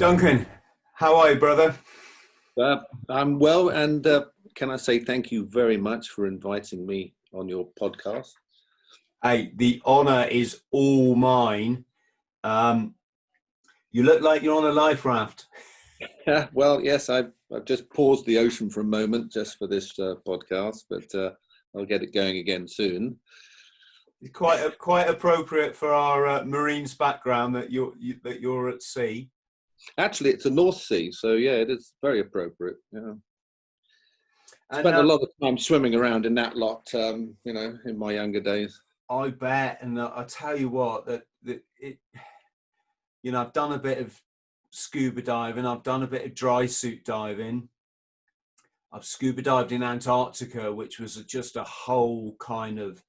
Duncan, how are you, brother? I'm well, and can I say thank you very much for inviting me on your podcast? Hey, the honour is all mine. You look like you're on a life raft. Well, yes, I've just paused the ocean for a moment just for this podcast, but I'll get it going again soon. It's quite appropriate for our Marines background that you're at sea. Actually, it's a North Sea, so yeah, it is very appropriate. Yeah. And, Spent a lot of time swimming around in that lot, in my younger days. I bet, and I tell you what, I've done a bit of scuba diving. I've done a bit of dry suit diving. I've scuba dived in Antarctica, which was just a whole kind of,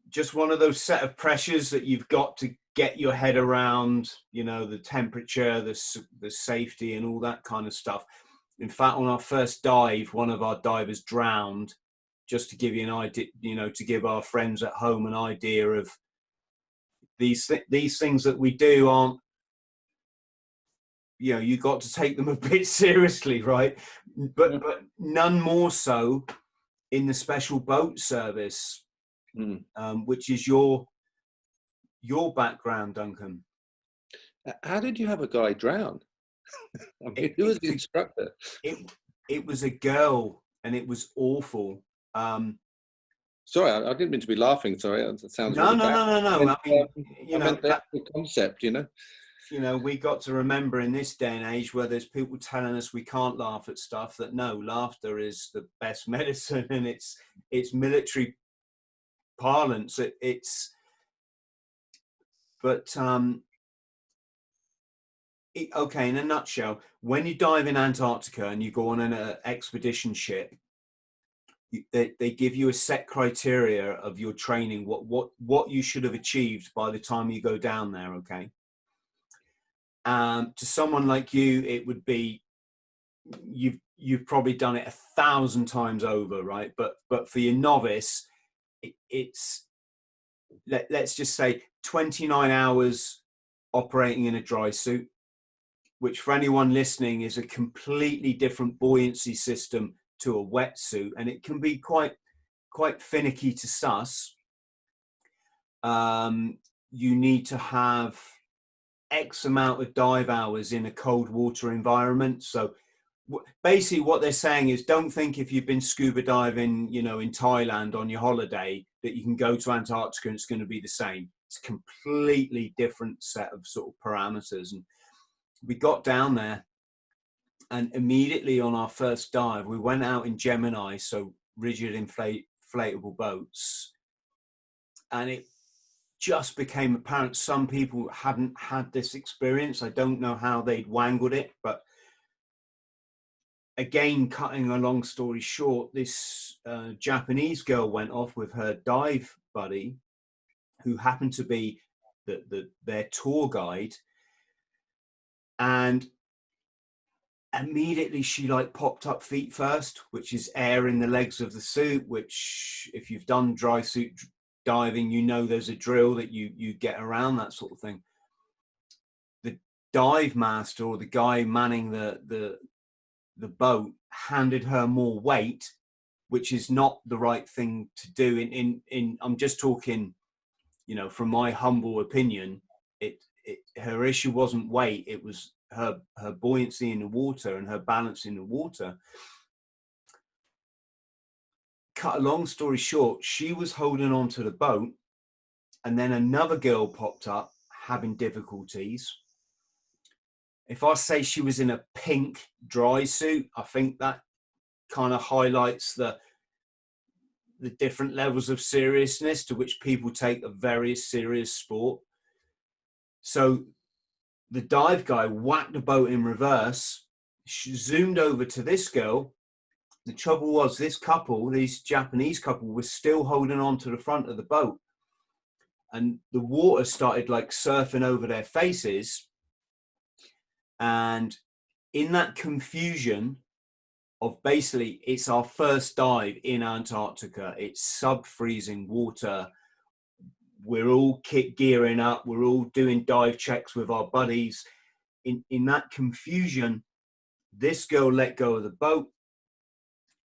just one of those set of pressures that you've got to get your head around, the temperature, the safety and all that kind of stuff. In fact, on our first dive, one of our divers drowned, just to give you an idea, to give our friends at home an idea of these things that we do aren't, you got to take them a bit seriously, right? But none more so in the special boat service, which is your background, Duncan. How did you have a guy drown? I mean, who was the instructor? It was a girl, and it was awful. Sorry, I didn't mean to be laughing. Sorry, that sounds no. really bad. I mean, that's the concept, we got to remember in this day and age where there's people telling us we can't laugh at stuff, that no, laughter is the best medicine, and it's military parlance. Okay, in a nutshell, when you dive in Antarctica and you go on an expedition ship, they give you a set criteria of your training, what you should have achieved by the time you go down there. Okay. To someone like you, it would be, you've probably done it 1,000 times over, right? But for your novice, let's just say 29 hours operating in a dry suit, which for anyone listening is a completely different buoyancy system to a wetsuit, and it can be quite finicky to suss. You need to have X amount of dive hours in a cold water environment. So basically what they're saying is, don't think if you've been scuba diving, in Thailand on your holiday, that you can go to Antarctica and it's going to be the same. It's a completely different set of sort of parameters. And we got down there, and immediately on our first dive, we went out in Gemini, so rigid inflatable boats, and it just became apparent some people hadn't had this experience. I don't know how they'd wangled it, but again, cutting a long story short, this Japanese girl went off with her dive buddy, who happened to be their tour guide, and immediately she popped up feet first, which is air in the legs of the suit, which if you've done dry suit diving, there's a drill that you get around that sort of thing. The dive master, or the guy manning the boat, handed her more weight, which is not the right thing to do. In I'm just talking, from my humble opinion, her issue wasn't weight, it was her buoyancy in the water and her balance in the water. Cut a long story short, she was holding on to the boat, and then another girl popped up having difficulties. If I say she was in a pink dry suit, I think that kind of highlights the different levels of seriousness to which people take a very serious sport. So the dive guy whacked the boat in reverse. She zoomed over to this girl. The trouble was, this Japanese couple, was still holding on to the front of the boat, and the water started surfing over their faces. And in that confusion of, basically, it's our first dive in Antarctica, it's sub-freezing water, we're all gearing up, we're all doing dive checks with our buddies. in that confusion, this girl let go of the boat.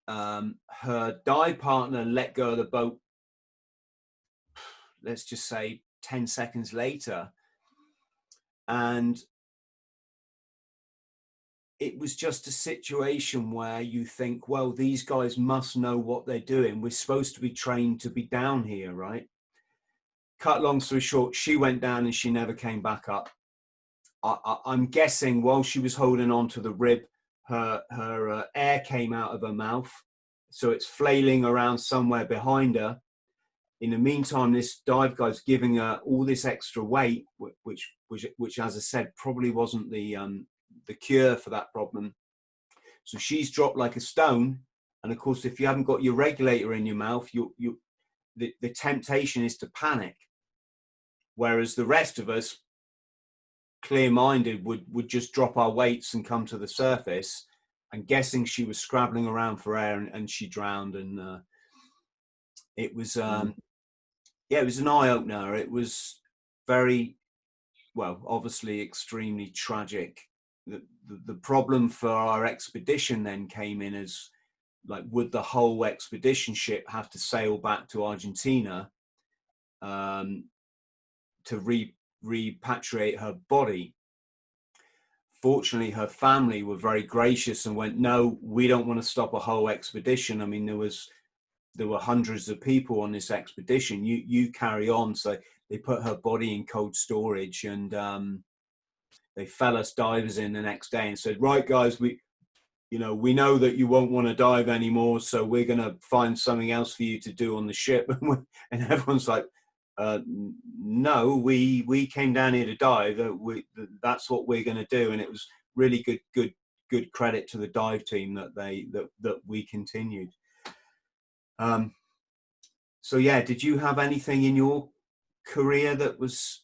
Her dive partner let go of the boat, let's just say 10 seconds later. And it was just a situation where you think, well, these guys must know what they're doing. We're supposed to be trained to be down here, right? Cut long story short, she went down and she never came back up. I'm guessing while she was holding on to the rib, her air came out of her mouth. So it's flailing around somewhere behind her. In the meantime, this dive guy's giving her all this extra weight, which as I said, probably wasn't the cure for that problem. So she's dropped like a stone. And of course, if you haven't got your regulator in your mouth, the temptation is to panic. Whereas the rest of us, clear-minded, would just drop our weights and come to the surface. I'm guessing she was scrabbling around for air and she drowned. And it was, it was an eye-opener. It was very, well, obviously extremely tragic. The problem for our expedition then came in as, like, would the whole expedition ship have to sail back to Argentina to repatriate her body? Fortunately, her family were very gracious and went, no, we don't want to stop a whole expedition. I mean, there were hundreds of people on this expedition. You carry on. So they put her body in cold storage, and they fell us divers in the next day and said, right, guys, we know that you won't want to dive anymore, so we're going to find something else for you to do on the ship. And everyone's like, no, we came down here to dive. That's what we're going to do. And it was really good credit to the dive team that we continued. So yeah, did you have anything in your career that was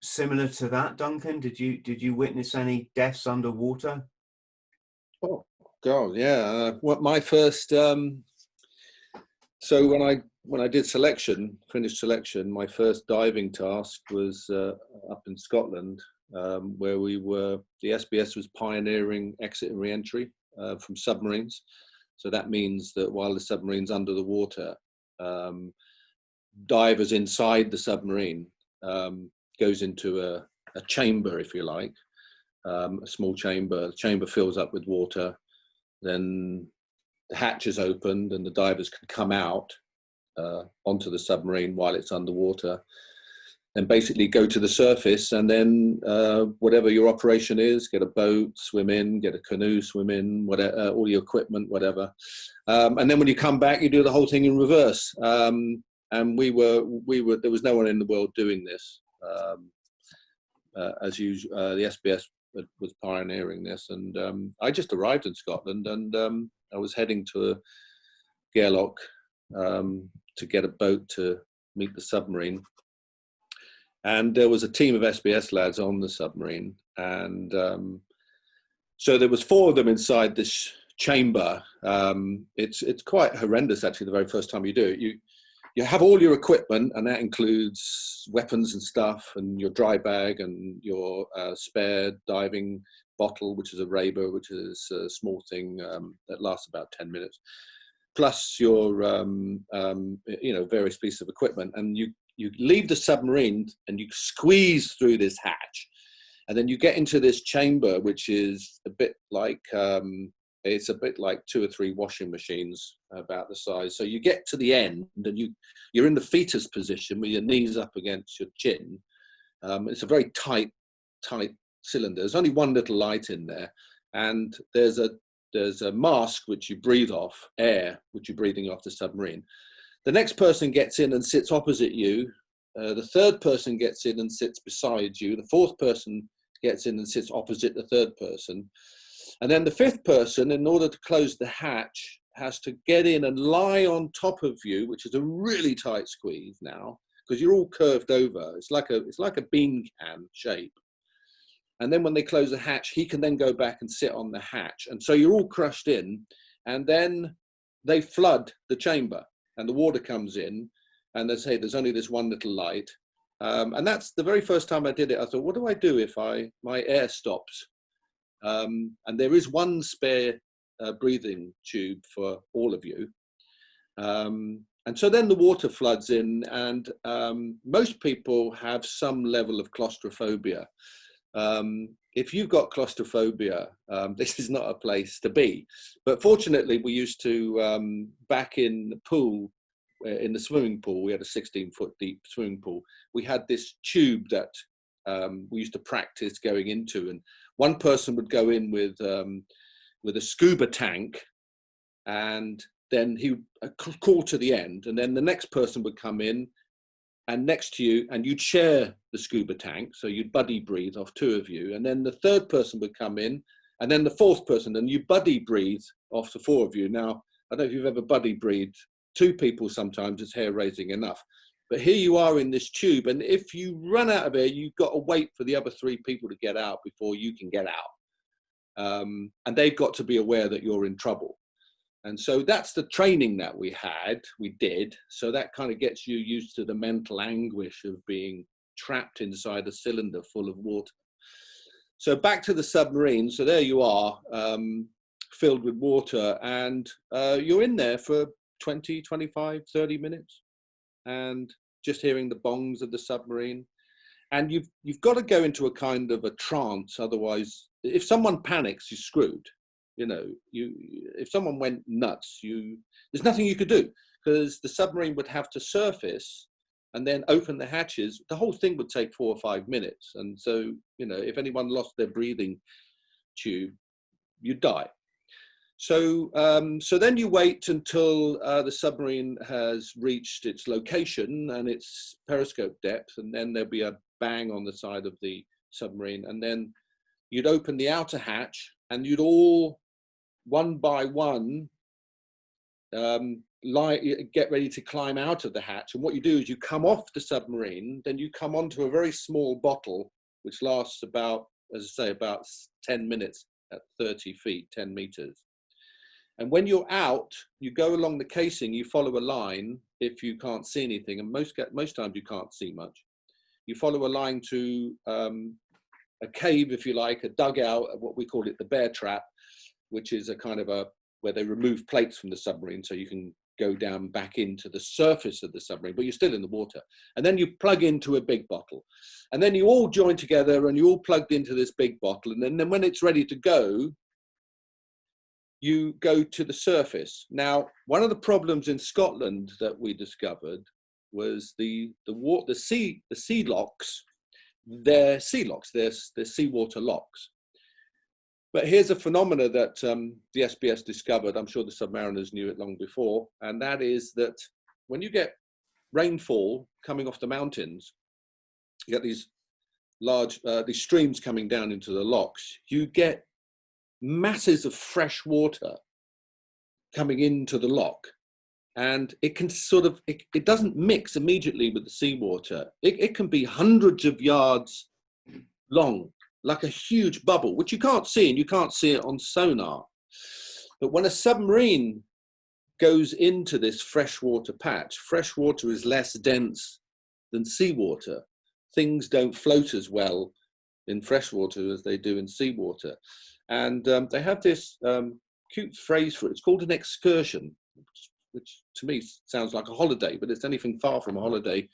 similar to that, Duncan? Did you witness any deaths underwater? Oh God, yeah. What my first so when I did finished selection, my first diving task was up in Scotland, where the SBS was pioneering exit and re-entry from submarines. So that means that while the submarine's under the water, divers inside the submarine goes into a chamber, if you like, a small chamber. The chamber fills up with water, then the hatch is opened and the divers can come out onto the submarine while it's underwater and basically go to the surface, and then whatever your operation is, get a boat, swim in, get a canoe, swim in, whatever, all your equipment, whatever. And then when you come back, you do the whole thing in reverse. And we were, there was no one in the world doing this. As usual, the SBS was pioneering this. And I just arrived in Scotland, and I was heading to Gairloch to get a boat to meet the submarine. And there was a team of SBS lads on the submarine. And so there was 4 of them inside this chamber. It's quite horrendous, actually, the very first time you do it. You have all your equipment, and that includes weapons and stuff, and your dry bag, and your spare diving bottle, which is a Raber, which is a small thing that lasts about 10 minutes, plus your various pieces of equipment. And you leave the submarine and you squeeze through this hatch, and then you get into this chamber, which is a bit like it's a bit like 2 or 3 washing machines, about the size. So you get to the end, and you're in the fetus position with your knees up against your chin. It's a very tight cylinder. There's only one little light in there, and there's a mask which you breathe off, air which you're breathing off the submarine. The next person gets in and sits opposite you. The third person gets in and sits beside you. The fourth person gets in and sits opposite the third person. And then the fifth person, in order to close the hatch, has to get in and lie on top of you, which is a really tight squeeze now, because you're all curved over. It's like a bean can shape. And then when they close the hatch, he can then go back and sit on the hatch. And so you're all crushed in, and then they flood the chamber, and the water comes in, and they say there's only this one little light, And that's the very first time I did it. I thought, what do I do if my air stops? And there is one spare breathing tube for all of you. And so then the water floods in, and most people have some level of claustrophobia. If you've got claustrophobia, this is not a place to be. But fortunately, we used to, back in the pool, in the swimming pool, we had a 16-foot deep swimming pool. We had this tube that we used to practice going into, and one person would go in with a scuba tank, and then he would crawl to the end, and then the next person would come in and next to you, and you'd share the scuba tank, so you'd buddy breathe off two of you, and then the third person would come in, and then the fourth person, and you buddy breathe off the four of you. Now, I don't know if you've ever buddy breathed two people, sometimes it's hair raising enough, but here you are in this tube, and if you run out of air, you've got to wait for the other three people to get out before you can get out, and they've got to be aware that you're in trouble. And so that's the training that we did. So that kind of gets you used to the mental anguish of being trapped inside a cylinder full of water. So back to the submarine. So there you are, filled with water, and you're in there for 20, 25, 30 minutes, and just hearing the bongs of the submarine. And you've got to go into a kind of a trance. Otherwise, if someone panics, you're screwed. You know, if someone went nuts, there's nothing you could do, because the submarine would have to surface and then open the hatches. The whole thing would take 4 or 5 minutes. And so, you know, if anyone lost their breathing tube, you'd die. So, so then you wait until the submarine has reached its location and its periscope depth, and then there'll be a bang on the side of the submarine, and then you'd open the outer hatch, and you'd all, one by one, get ready to climb out of the hatch. And what you do is you come off the submarine, then you come onto a very small bottle, which lasts about, as I say, about 10 minutes at 30 feet, 10 meters. And when you're out, you go along the casing, you follow a line if you can't see anything, and most times you can't see much. You follow a line to a cave, if you like, a dugout, what we call it the bear trap, which is a kind of where they remove plates from the submarine so you can go down back into the surface of the submarine, but you're still in the water. And then you plug into a big bottle. And then you all join together and you all plugged into this big bottle. And then when it's ready to go, you go to the surface. Now, one of the problems in Scotland that we discovered was the sea locks. They're sea locks, they're seawater locks. But here's a phenomena that the SBS discovered. I'm sure the submariners knew it long before, and that is that when you get rainfall coming off the mountains, you get these large these streams coming down into the locks. You get masses of fresh water coming into the lock, and it can sort of it doesn't mix immediately with the seawater. It can be hundreds of yards long, like a huge bubble, which you can't see, and you can't see it on sonar. But when a submarine goes into this freshwater patch, freshwater is less dense than seawater. Things don't float as well in freshwater as they do in seawater. And they have this cute phrase for it. It's called an excursion, which to me sounds like a holiday, but it's anything far from a holiday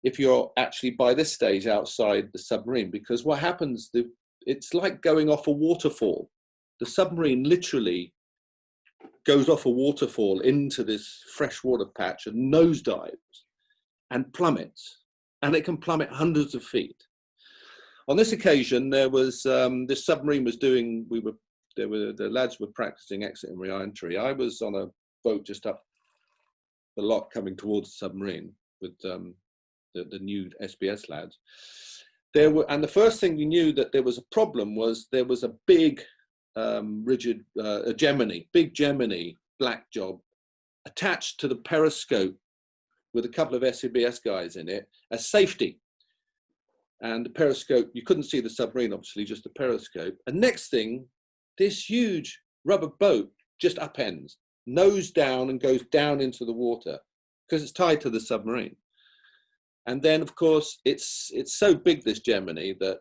if you're actually by this stage outside the submarine, because what happens, it's like going off a waterfall. The submarine literally goes off a waterfall into this freshwater patch and nosedives and plummets, and it can plummet hundreds of feet. On this occasion, there was this submarine was doing. The lads were practicing exit and re-entry. I was on a boat just up the lock coming towards the submarine with the new SBS lads. And the first thing we knew that there was a problem was there was a big rigid big Gemini black job attached to the periscope with a couple of SBS guys in it as safety. And the periscope, you couldn't see the submarine, obviously, just the periscope. And next thing, this huge rubber boat just upends, nose down, and goes down into the water because it's tied to the submarine. And then, of course, it's so big, this Gemini, that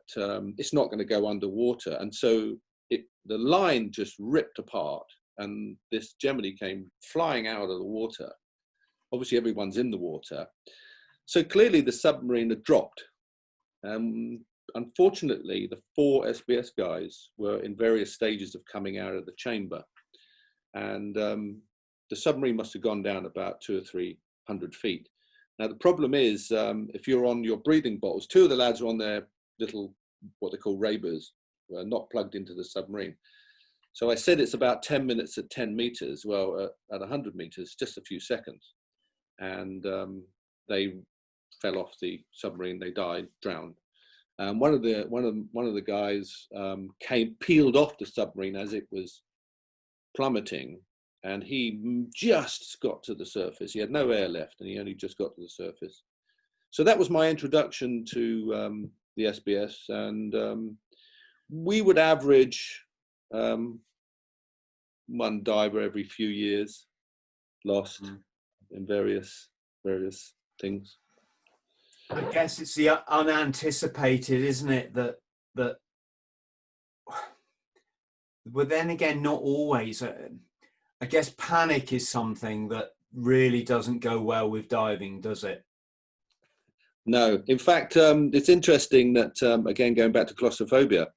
it's not going to go underwater. And so the line just ripped apart, and this Gemini came flying out of the water. Obviously, everyone's in the water. So clearly the submarine had dropped. Unfortunately, the 4 SBS guys were in various stages of coming out of the chamber. And the submarine must have gone down about 200 or 300 feet. Now, the problem is, if you're on your breathing bottles, 2 of the lads are on their little, what they call Rabers, not plugged into the submarine. So I said it's about 10 minutes at 10 meters. Well, at 100 meters, just a few seconds. And they fell off the submarine. They died, drowned. One of the guys peeled off the submarine as it was plummeting, and he just got to the surface. He had no air left, and he only just got to the surface. So that was my introduction to the SBS, and we would average 1 diver every few years lost in various things. I guess it's the unanticipated, isn't it? That, but then again, not always. I guess panic is something that really doesn't go well with diving, does it? No. In fact, it's interesting that, again, going back to claustrophobia,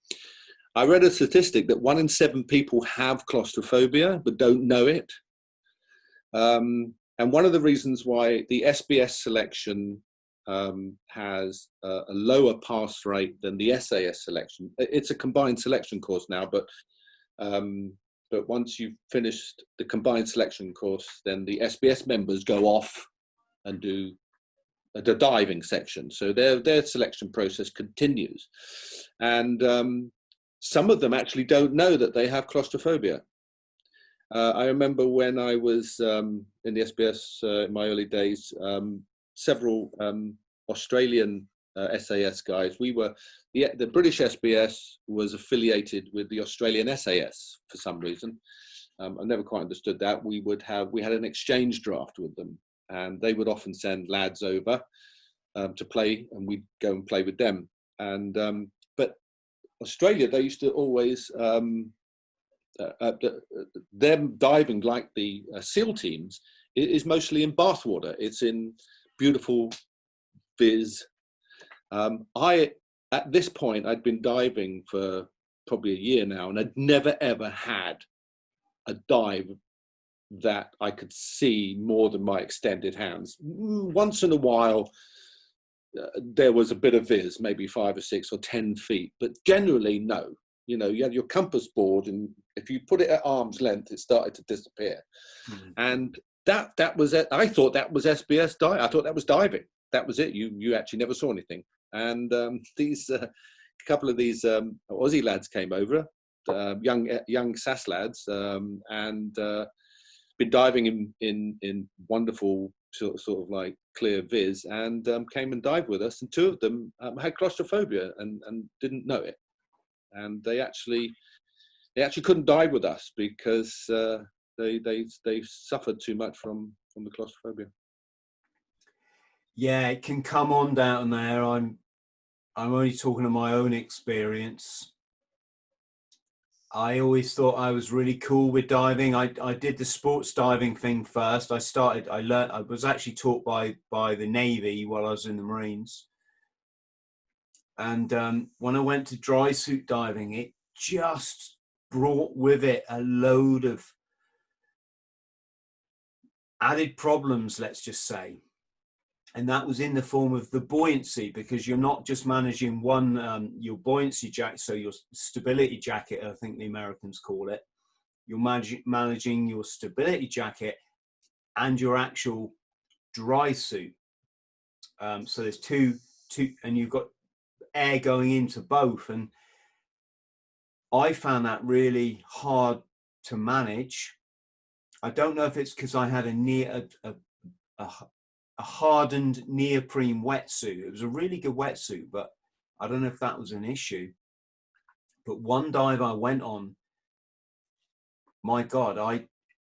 I read a statistic that 1 in 7 people have claustrophobia but don't know it. And one of the reasons why the SBS selection has a lower pass rate than the SAS selection. It's a combined selection course now, but once you've finished the combined selection course, then the SBS members go off and do the diving section. So their selection process continues. And some of them actually don't know that they have claustrophobia. I remember when I was in the SBS in my early days, several Australian SAS guys. The British SBS was affiliated with the Australian SAS for some reason. I never quite understood that. We had an exchange draft with them, and they would often send lads over to play, and we'd go and play with them. And but Australia, they used to always them diving, like the SEAL teams, is mostly in bathwater. It's in beautiful viz. At this point, I'd been diving for probably a year now, and I'd never ever had a dive that I could see more than my extended hands. Once in a while, there was a bit of viz, maybe 5 or 6 or 10 feet, but generally no. You know, you had your compass board, and if you put it at arm's length, it started to disappear. And that was it. I thought that was SBS diving. I thought that was diving. That was it. You actually never saw anything. And these couple of these Aussie lads came over, young SAS lads, and been diving in wonderful sort of like clear viz, and came and dived with us. And 2 of them had claustrophobia and didn't know it. And they actually couldn't dive with us because they suffered too much from the claustrophobia. Yeah, it can come on down there. I'm only talking of my own experience. I always thought I was really cool with diving. I did the sports diving thing first. I was actually taught by the Navy while I was in the Marines. And when I went to dry suit diving, it just brought with it a load of added problems, let's just say. And that was in the form of the buoyancy, because you're not just managing your buoyancy jacket, so your stability jacket, I think the Americans call it. You're managing your stability jacket and your actual dry suit. So there's two, and you've got air going into both. And I found that really hard to manage. I don't know if it's because I had a hardened neoprene wetsuit. It was a really good wetsuit, but I don't know if that was an issue. But one dive I went on, my God,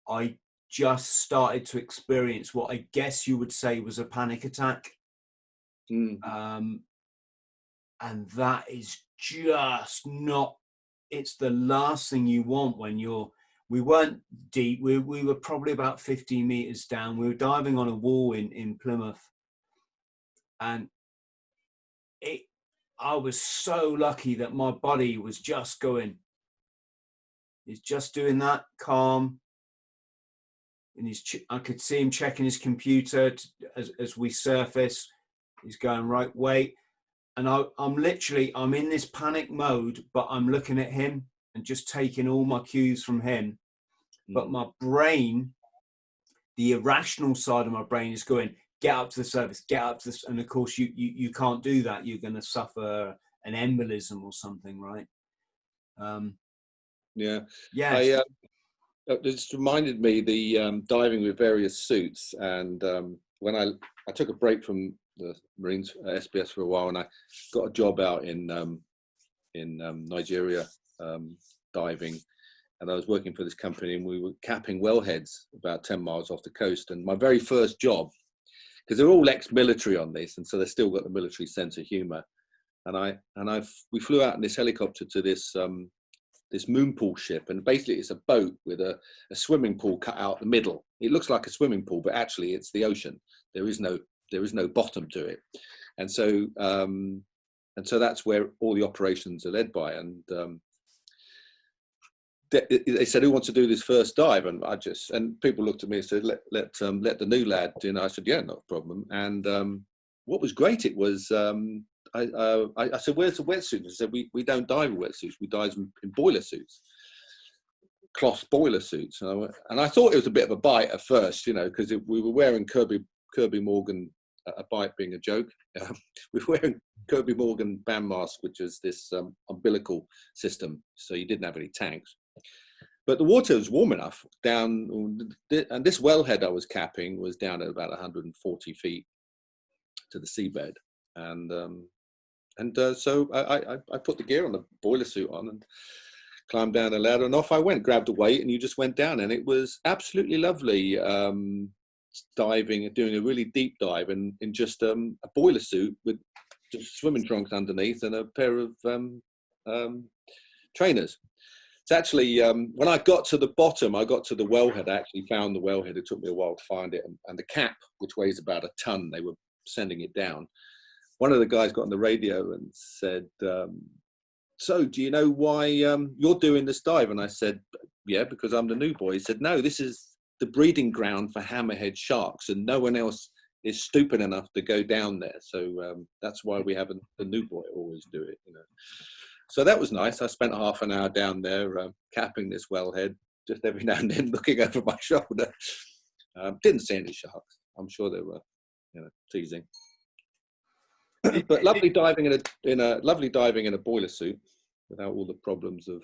I just started to experience what I guess you would say was a panic attack. And that is just not, it's the last thing you want when we weren't deep. We were probably about 15 meters down. We were diving on a wall in Plymouth. And I was so lucky that my body was just going, he's just doing that, calm. And I could see him checking his computer as we surface. He's going, right, wait. And I'm in this panic mode, but I'm looking at him and just taking all my cues from him. But my brain, the irrational side of my brain is going, get up to the surface, get up to this. And of course you can't do that. You're going to suffer an embolism or something, right? Yeah. Yeah. This reminded me the diving with various suits, and when I took a break from the Marines SBS for a while, and I got a job out in Nigeria diving, and I was working for this company, and we were capping wellheads about 10 miles off the coast. And my very first job, because they're all ex-military on this, and so they've still got the military sense of humour, we flew out in this helicopter to this moon pool ship, and basically it's a boat with a swimming pool cut out the middle. It looks like a swimming pool, but actually it's the ocean. There is no bottom to it, and so that's where all the operations are led by. And they said, who wants to do this first dive? And people looked at me and said, let the new lad do. And I said, yeah, not a problem. And what was great, it was I said, where's the wetsuit? They said, we don't dive in wetsuits, we dive in boiler suits, cloth boiler suits. And I thought it was a bit of a bite at first, because we were wearing Kirby Morgan, a bite being a joke. We were wearing Kirby Morgan band mask, which is this umbilical system, so you didn't have any tanks. But the water was warm enough down, and this wellhead I was capping was down at about 140 feet to the seabed. So I put the gear on, the boiler suit on, and climbed down the ladder, and off I went, grabbed a weight, and you just went down. And it was absolutely lovely diving and doing a really deep dive in just a boiler suit with just swimming trunks underneath and a pair of trainers. It's actually, when I got to the bottom, I got to the wellhead. I actually found the wellhead. It took me a while to find it. And the cap, which weighs about a ton, they were sending it down. One of the guys got on the radio and said, so do you know why you're doing this dive? And I said, yeah, because I'm the new boy. He said, no, this is the breeding ground for hammerhead sharks, and no one else is stupid enough to go down there. So that's why we have the new boy always do it, So that was nice. I spent half an hour down there capping this wellhead, just every now and then looking over my shoulder. Didn't see any sharks. I'm sure they were, teasing. But lovely diving in a boiler suit without all the problems of,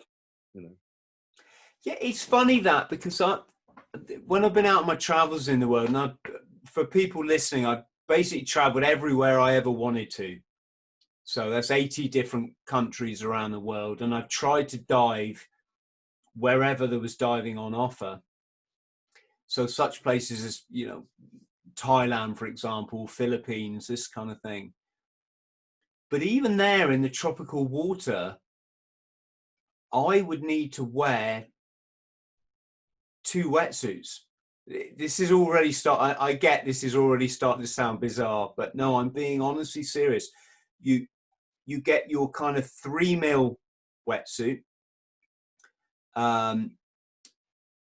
Yeah, it's funny that, because when I've been out on my travels in the world, and for people listening, I've basically traveled everywhere I ever wanted to. So that's 80 different countries around the world. And I've tried to dive wherever there was diving on offer. So such places as, Thailand, for example, Philippines, this kind of thing. But even there in the tropical water, I would need to wear 2 wetsuits. This is already I get this is already starting to sound bizarre, but no, I'm being honestly serious. You get your kind of 3 mil wetsuit. And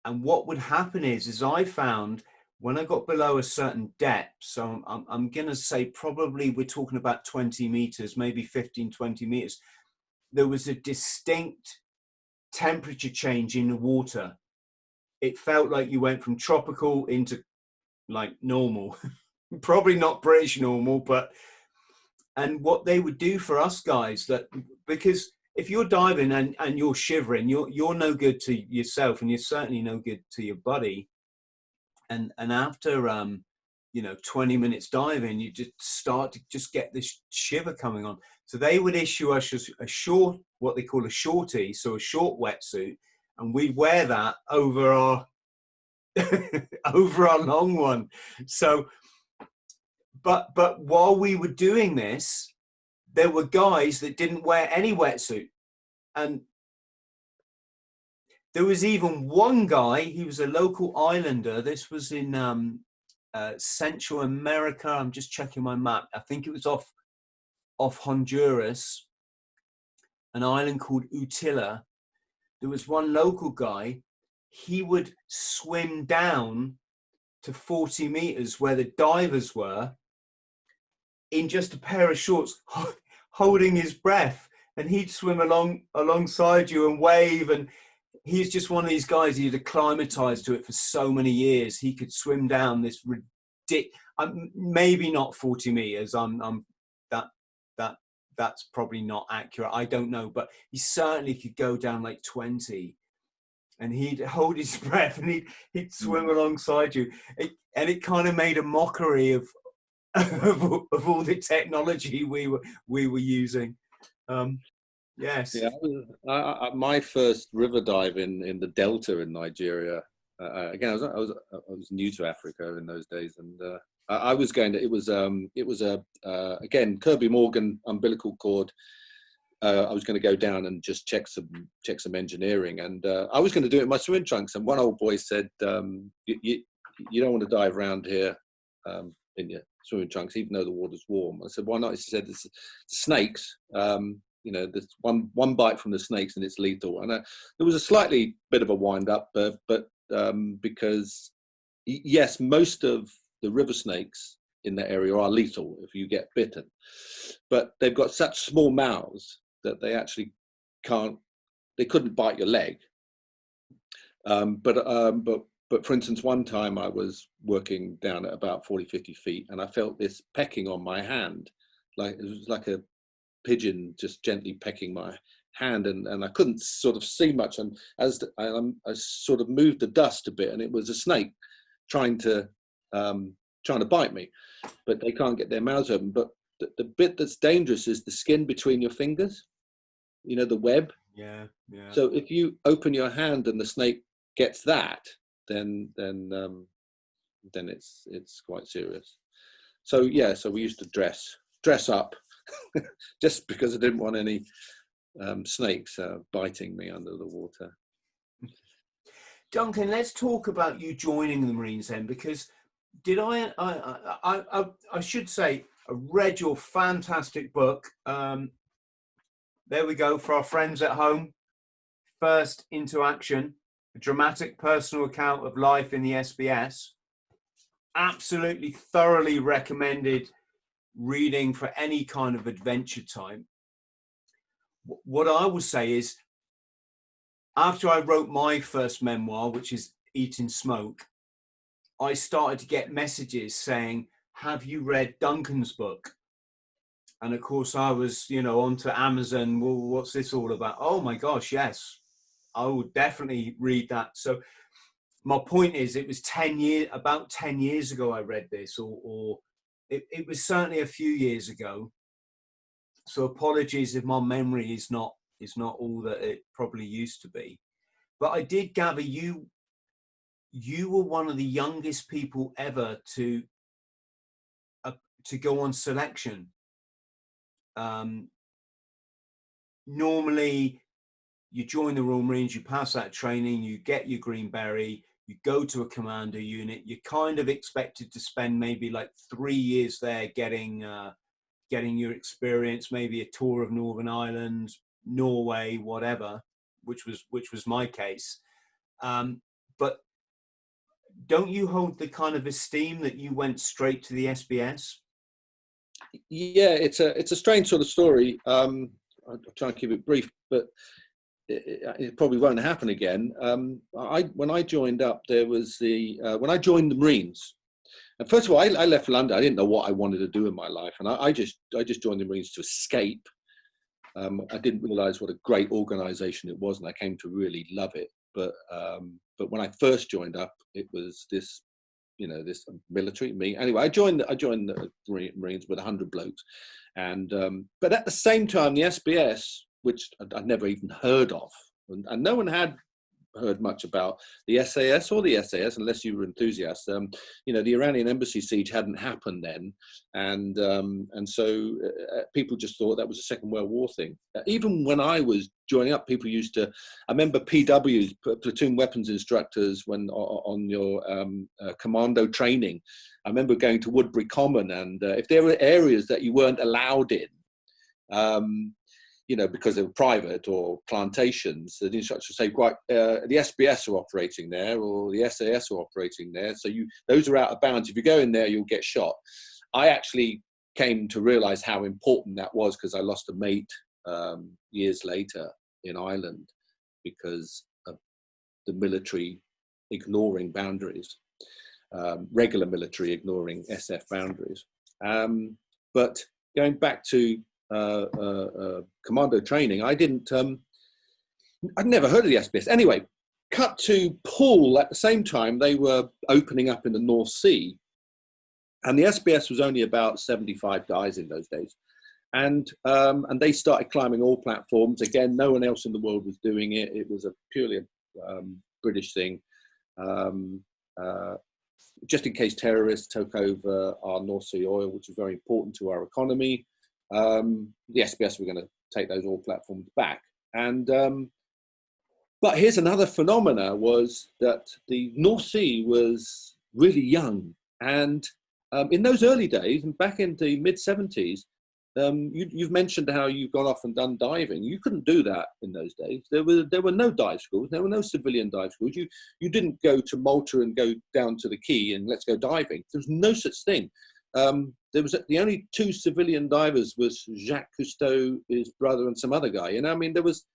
what would happen is I found when I got below a certain depth, so I'm going to say probably we're talking about 20 meters, maybe 15, 20 meters, there was a distinct temperature change in the water. It felt like you went from tropical into like normal, probably not British normal, and what they would do for us guys, that because if you're diving and you're shivering, you're no good to yourself, and you're certainly no good to your buddy. And after 20 minutes diving, you just start to just get this shiver coming on. So they would issue us a short, what they call a shorty, so a short wetsuit, and we'd wear that over our over our long one. So, but while we were doing this, there were guys that didn't wear any wetsuit, and there was even one guy. He was a local islander. This was in Central America. I'm just checking my map. I think it was off Honduras, an island called Utila. There was one local guy. He would swim down to 40 meters where the divers were in just a pair of shorts, holding his breath, and he'd swim alongside you and wave. And he's just one of these guys. He'd acclimatized to it for so many years. He could swim down this maybe not 40 meters. That's probably not accurate. I don't know, but he certainly could go down like 20, and he'd hold his breath and he'd swim alongside you. It kind of made a mockery of all the technology we were using. Yes. Yeah, my first river dive in the Delta in Nigeria. Again, I was new to Africa in those days, and I was going to. It was again Kirby Morgan umbilical cord. I was going to go down and just check some engineering, and I was going to do it in my swimming trunks. And one old boy said, "You don't want to dive around here in your swimming trunks, even though the water's warm." I said, "Why not?" He said, "It's snakes. There's one bite from the snakes and it's lethal." And there was a slightly bit of a wind up, but because yes, most of the river snakes in that area are lethal if you get bitten, but they've got such small mouths that they actually couldn't bite your leg. But for instance, one time I was working down at about 40-50 feet, and I felt this pecking on my hand, like it was like a pigeon just gently pecking my hand, and I couldn't sort of see much, and as I sort of moved the dust a bit, and it was a snake trying to bite me, but they can't get their mouths open. But the bit that's dangerous is the skin between your fingers, the web. Yeah. So if you open your hand and the snake gets that, then it's quite serious. So yeah, so we used to dress up just because I didn't want any snakes biting me under the water. Duncan, let's talk about you joining the Marines then, because I should say, I read your fantastic book. There we go, for our friends at home. First Into Action, a dramatic personal account of life in the SBS. Absolutely thoroughly recommended reading for any kind of adventure time. What I would say is, after I wrote my first memoir, which is Eating Smoke, I started to get messages saying, "Have you read Duncan's book?" And of course I was, onto Amazon. Well, what's this all about? Oh my gosh, yes, I would definitely read that. So my point is, it was about 10 years ago I read this, or it was certainly a few years ago. So apologies if my memory is not all that it probably used to be. But I did gather you were one of the youngest people ever to go on selection. Normally you join the Royal Marines, you pass that training, you get your Green Beret, you go to a Commando unit, you're kind of expected to spend maybe like 3 years there getting your experience, maybe a tour of Northern Ireland, Norway, whatever, which was my case. But don't you hold the kind of esteem that you went straight to the SBS? Yeah, it's a strange sort of story. I'll try and keep it brief, but it probably won't happen again. When I joined up, there was when I joined the Marines. And first of all, I left London. I didn't know what I wanted to do in my life, and I just joined the Marines to escape. I didn't realise what a great organisation it was, and I came to really love it. But when I first joined up, it was this military. Anyway, I joined the Marines with 100 blokes, and but at the same time, the SBS, which I'd never even heard of, and no one had heard much about the SAS or the SAS, unless you were enthusiasts. You know, the Iranian embassy siege hadn't happened then, and so people just thought that was a Second World War thing. Even when I was joining up, people used to. I remember PWs, platoon weapons instructors, when on your Commando training. I remember going to Woodbury Common, and if there were areas that you weren't allowed in, you know, because they were private or plantations, the instructors would say, right, the SBS are operating there, or the SAS are operating there, so those are out of bounds. If you go in there, you'll get shot. I actually came to realize how important that was, because I lost a mate years later in Ireland because of the military ignoring boundaries, regular military ignoring SF boundaries. But going back to Commando training, I'd never heard of the SBS. Anyway, cut to Poole. At the same time, they were opening up in the North Sea, and the SBS was only about 75 guys in those days, and they started climbing all platforms. Again, no one else in the world was doing it. It was a purely British thing, just in case terrorists took over our North Sea oil, which is very important to our economy. The SBS were going to take those all platforms back. And but here's another phenomena, was that the North Sea was really young. And in those early days, and back in the mid-70s, you've mentioned how you've gone off and done diving. You couldn't do that in those days. There were no dive schools. There were no civilian dive schools. You didn't go to Malta and go down to the quay and let's go diving. There was no such thing. There was the only two civilian divers was Jacques Cousteau, his brother, and some other guy. And I mean, there was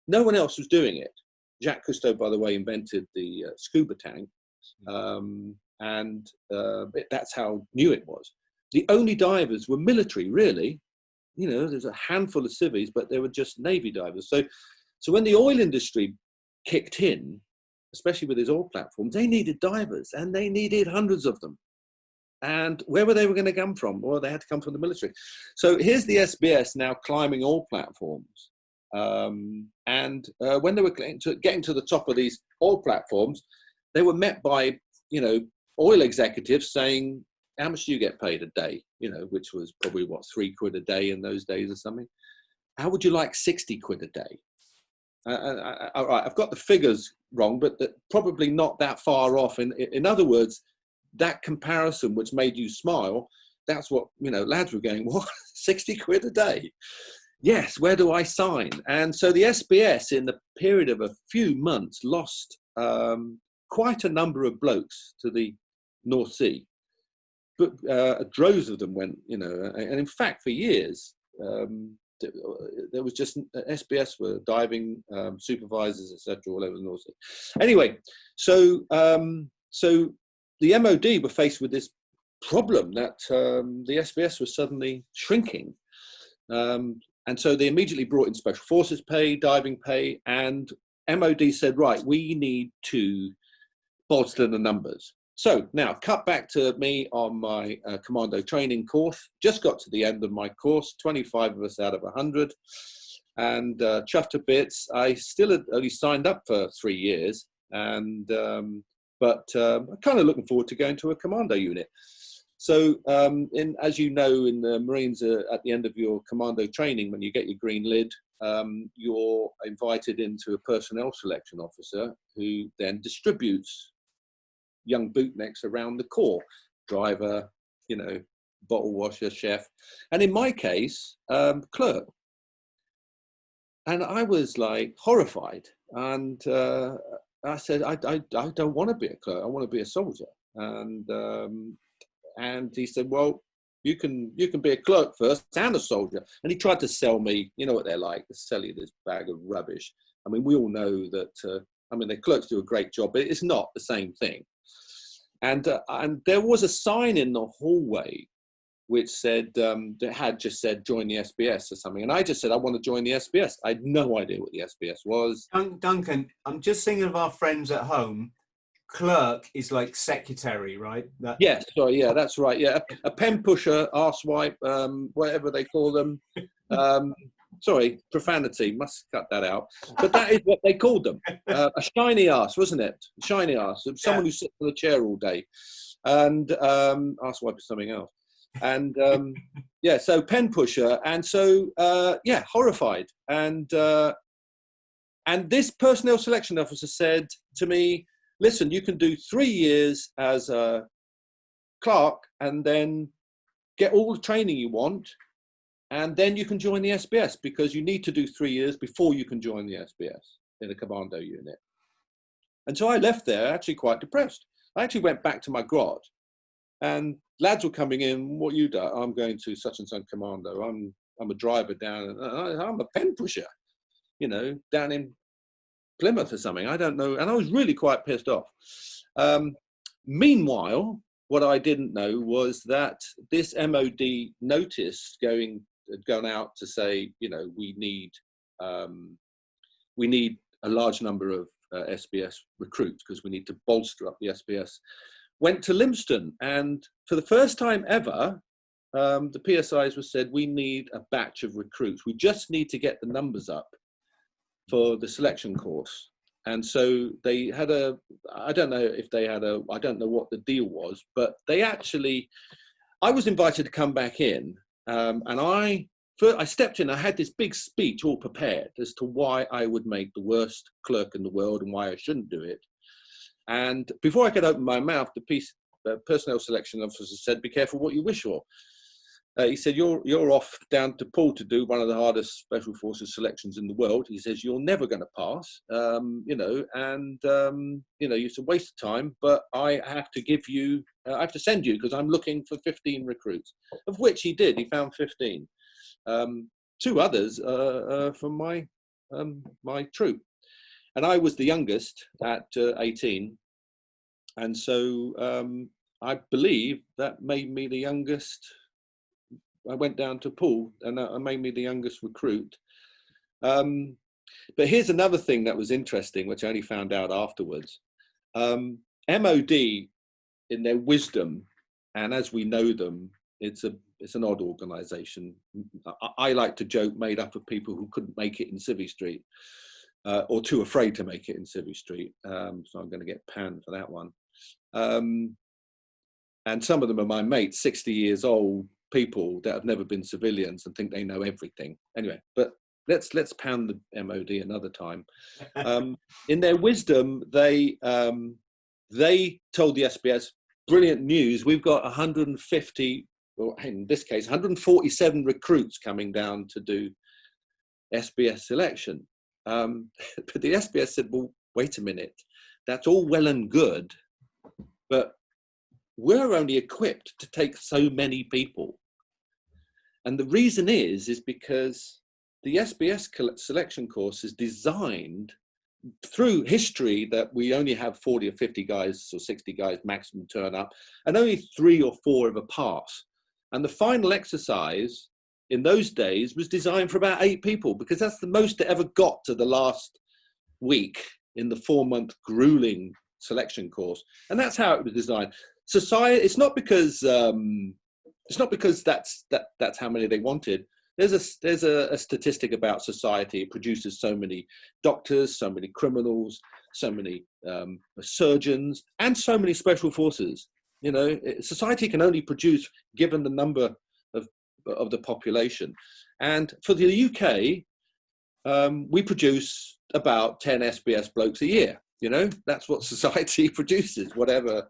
no one else was doing it. Jacques Cousteau, by the way, invented the scuba tank, and that's how new it was. The only divers were military, really. You know, there's a handful of civvies, but they were just Navy divers. So when the oil industry kicked in, especially with his oil platforms, they needed divers, and they needed hundreds of them. And where were they going to come from? Well, they had to come from the military. So here's the SBS now climbing all platforms. And when they were getting to the top of these oil platforms, they were met by, you know, oil executives saying, how much do you get paid a day? You know, which was probably, what, £3 a day in those days or something. How would you like 60 quid a day? All right, I've got the figures wrong, but probably not that far off. In other words, that comparison which made you smile, that's what, you know, lads were going, what, 60 quid a day? Yes, where do I sign? And so the SBS, in the period of a few months, lost quite a number of blokes to the North Sea. But droves of them went, you know, and in fact, for years, there was just SBS were diving supervisors, etc., all over the North Sea. Anyway, so the MOD were faced with this problem that the SBS was suddenly shrinking. And so they immediately brought in special forces pay, diving pay, and MOD said, right, we need to bolster the numbers. So now cut back to me on my Commando training course. Just got to the end of my course, 25 of us out of 100, and chuffed to bits. I still had only signed up for 3 years, and but I'm kind of looking forward to going to a Commando unit. So as you know, in the Marines, at the end of your Commando training, when you get your green lid, you're invited into a personnel selection officer who then distributes young bootnecks around the corps, driver, you know, bottle washer, chef, and in my case, clerk. And I was like horrified, and I said, I don't want to be a clerk. I want to be a soldier. And he said, well, you can be a clerk first and a soldier. And he tried to sell me, you know what they're like, they sell you this bag of rubbish. I mean, we all know that, I mean, the clerks do a great job, but it's not the same thing. And there was a sign in the hallway which said, that had just said, join the SBS or something. And I just said, I want to join the SBS. I had no idea what the SBS was. Duncan, I'm just thinking of our friends at home. Clerk is like secretary, right? Yes, sorry, yeah, that's right. Yeah, a pen pusher, arsewipe, whatever they call them. sorry, profanity, must cut that out. But that is what they called them. A shiny ass, wasn't it? Shiny ass, someone who sits on a chair all day. And ask why for something else. And yeah, so pen pusher. And so, yeah, horrified. And this personnel selection officer said to me, listen, you can do 3 years as a clerk and then get all the training you want. And then you can join the SBS, because you need to do 3 years before you can join the SBS in a Commando unit. And so I left there actually quite depressed. I actually went back to my grot, and lads were coming in. What you do? I'm going to such and such Commando. I'm a driver down. I'm a pen pusher, you know, down in Plymouth or something. I don't know. And I was really quite pissed off. Meanwhile, what I didn't know was that this MOD notice had gone out to say, you know, we need a large number of SBS recruits because we need to bolster up the SBS, went to Lympstone. And for the first time ever, the PSIs were said, we need a batch of recruits. We just need to get the numbers up for the selection course. And so they had I don't know what the deal was, but I was invited to come back in. And I stepped in, I had this big speech all prepared as to why I would make the worst clerk in the world and why I shouldn't do it. And before I could open my mouth, the personnel selection officer said, be careful what you wish for. He said, you're off down to Poole to do one of the hardest special forces selections in the world. He says, you're never going to pass, you know, and, you know, it's a waste of time, but I have to send you because I'm looking for 15 recruits, of which he did. He found 15. 2 others from my troop. And I was the youngest at 18. And so I believe that made me the youngest. I went down to Poole and that made me the youngest recruit. But here's another thing that was interesting, which I only found out afterwards. MOD, in their wisdom, and as we know them, it's an odd organisation. I like to joke, made up of people who couldn't make it in Civvy Street or too afraid to make it in Civvy Street. So I'm going to get panned for that one. And some of them are my mates, 60 years old people that have never been civilians and think they know everything. Anyway, but let's pound the MOD another time. In their wisdom, they told the SBS, brilliant news, we've got 150, or in this case, 147 recruits coming down to do SBS selection. But the SBS said, well, wait a minute, that's all well and good, but we're only equipped to take so many people. And the reason is because the SBS selection course is designed through history that we only have 40 or 50 guys or 60 guys maximum turn up, and only 3 or 4 ever pass. And the final exercise in those days was designed for about 8 people, because that's the most it ever got to the last week in the 4-month grueling selection course. And that's how it was designed. Society, it's not because that's how many they wanted. There's a statistic about society. It produces so many doctors, so many criminals, so many surgeons, and so many special forces. You know, society can only produce given the number of the population. And for the UK, we produce about 10 SBS blokes a year. You know, that's what society produces, whatever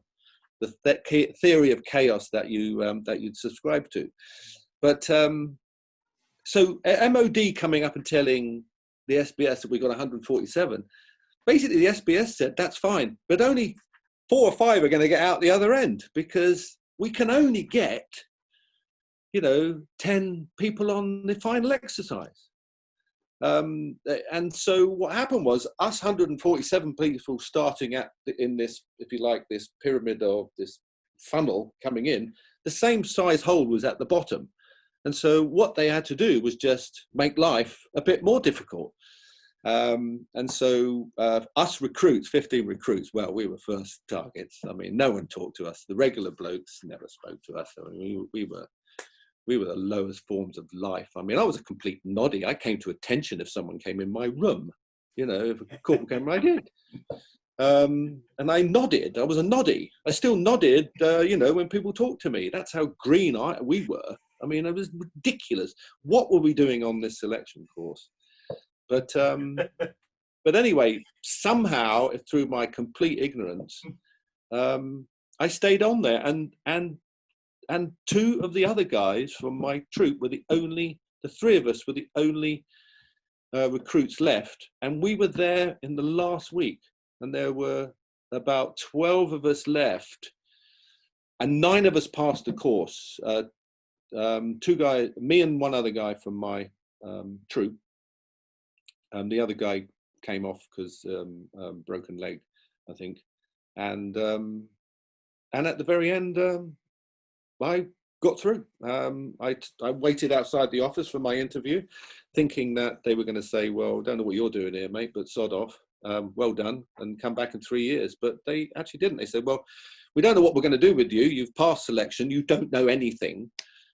the theory of chaos that you'd subscribe to. But so MOD coming up and telling the SBS that we got 147, basically the SBS said that's fine, but only 4 or 5 are going to get out the other end, because we can only get, you know, 10 people on the final exercise. And so what happened was us 147 people starting in this, if you like, this pyramid or this funnel coming in, the same size hole was at the bottom. And so what they had to do was just make life a bit more difficult. And so us recruits, 15 recruits, well, we were first targets. I mean, no one talked to us. The regular blokes never spoke to us. I mean, we we were the lowest forms of life. I mean, I was a complete noddy. I came to attention if someone came in my room. You know, if a corporal came, I did. And I nodded. I was a noddy. I still nodded, you know, when people talked to me. That's how green we were. I mean, it was ridiculous. What were we doing on this selection course? But anyway, somehow, through my complete ignorance, I stayed on there. And two of the other guys from my troop were the three of us were the only recruits left. And we were there in the last week. And there were about 12 of us left. And 9 of us passed the course. 2 guys, me and one other guy from my troop. The other guy came off because broken leg, I think. And at the very end, I got through. I waited outside the office for my interview, thinking that they were going to say, well, don't know what you're doing here, mate, but sod off. Well done, and come back in 3 years. But they actually didn't. They said, well, we don't know what we're going to do with you. You've passed selection. You don't know anything.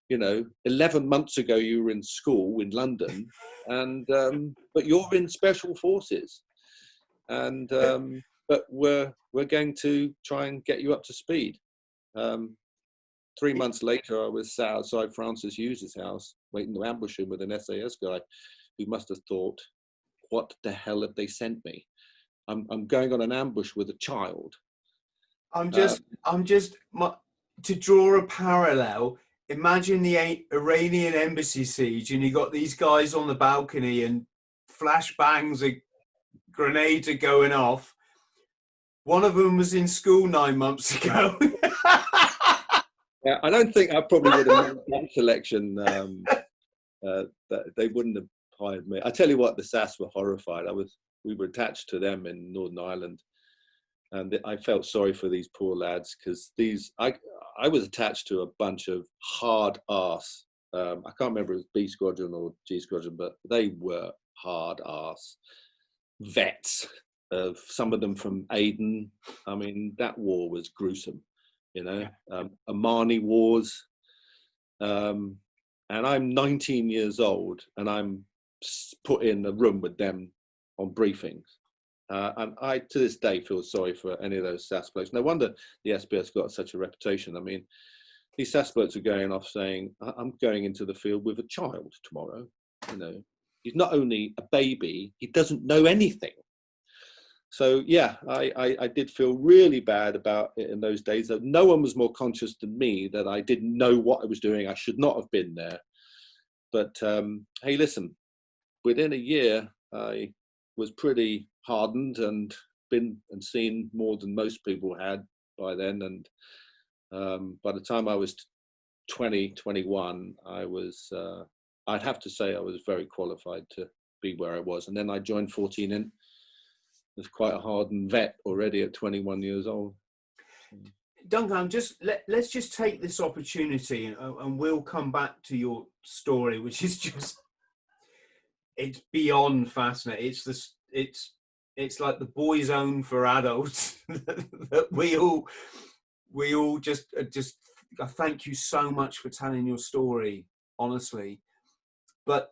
You know, 11 months ago, you were in school in London, and but you're in special forces. And but we're going to try and get you up to speed. 3 months later, I was sat outside Francis Hughes's house, waiting to ambush him with an SAS guy, who must have thought, what the hell have they sent me? I'm going on an ambush with a child. To draw a parallel, imagine the Iranian embassy siege, and you got these guys on the balcony and flashbangs, grenades are going off. One of them was in school 9 months ago. Yeah, I don't think I probably would have made that selection. That they wouldn't have hired me. I tell you what, the SAS were horrified. We were attached to them in Northern Ireland, and I felt sorry for these poor lads, because I was attached to a bunch of hard ass. I can't remember if it was B Squadron or G Squadron, but they were hard ass vets. Some of them from Aden. I mean, that war was gruesome. You know, Omani wars. And I'm 19 years old, and I'm put in a room with them on briefings. And I, to this day, feel sorry for any of those SAS blokes. No wonder the SBS got such a reputation. I mean, these SAS blokes are going off saying, I'm going into the field with a child tomorrow. You know, he's not only a baby, he doesn't know anything. So yeah, I did feel really bad about it in those days. That no one was more conscious than me that I didn't know what I was doing. I should not have been there. But hey, listen, within a year, I was pretty hardened and been and seen more than most people had by then. And by the time I was 20, 21, I was, I'd have to say I was very qualified to be where I was. And then I joined 14 in. Was quite a hardened vet already at 21 years old. Duncan, let's just take this opportunity, and we'll come back to your story, which is just, it's beyond fascinating. It's like the boy's own for adults that we all just I thank you so much for telling your story, honestly. But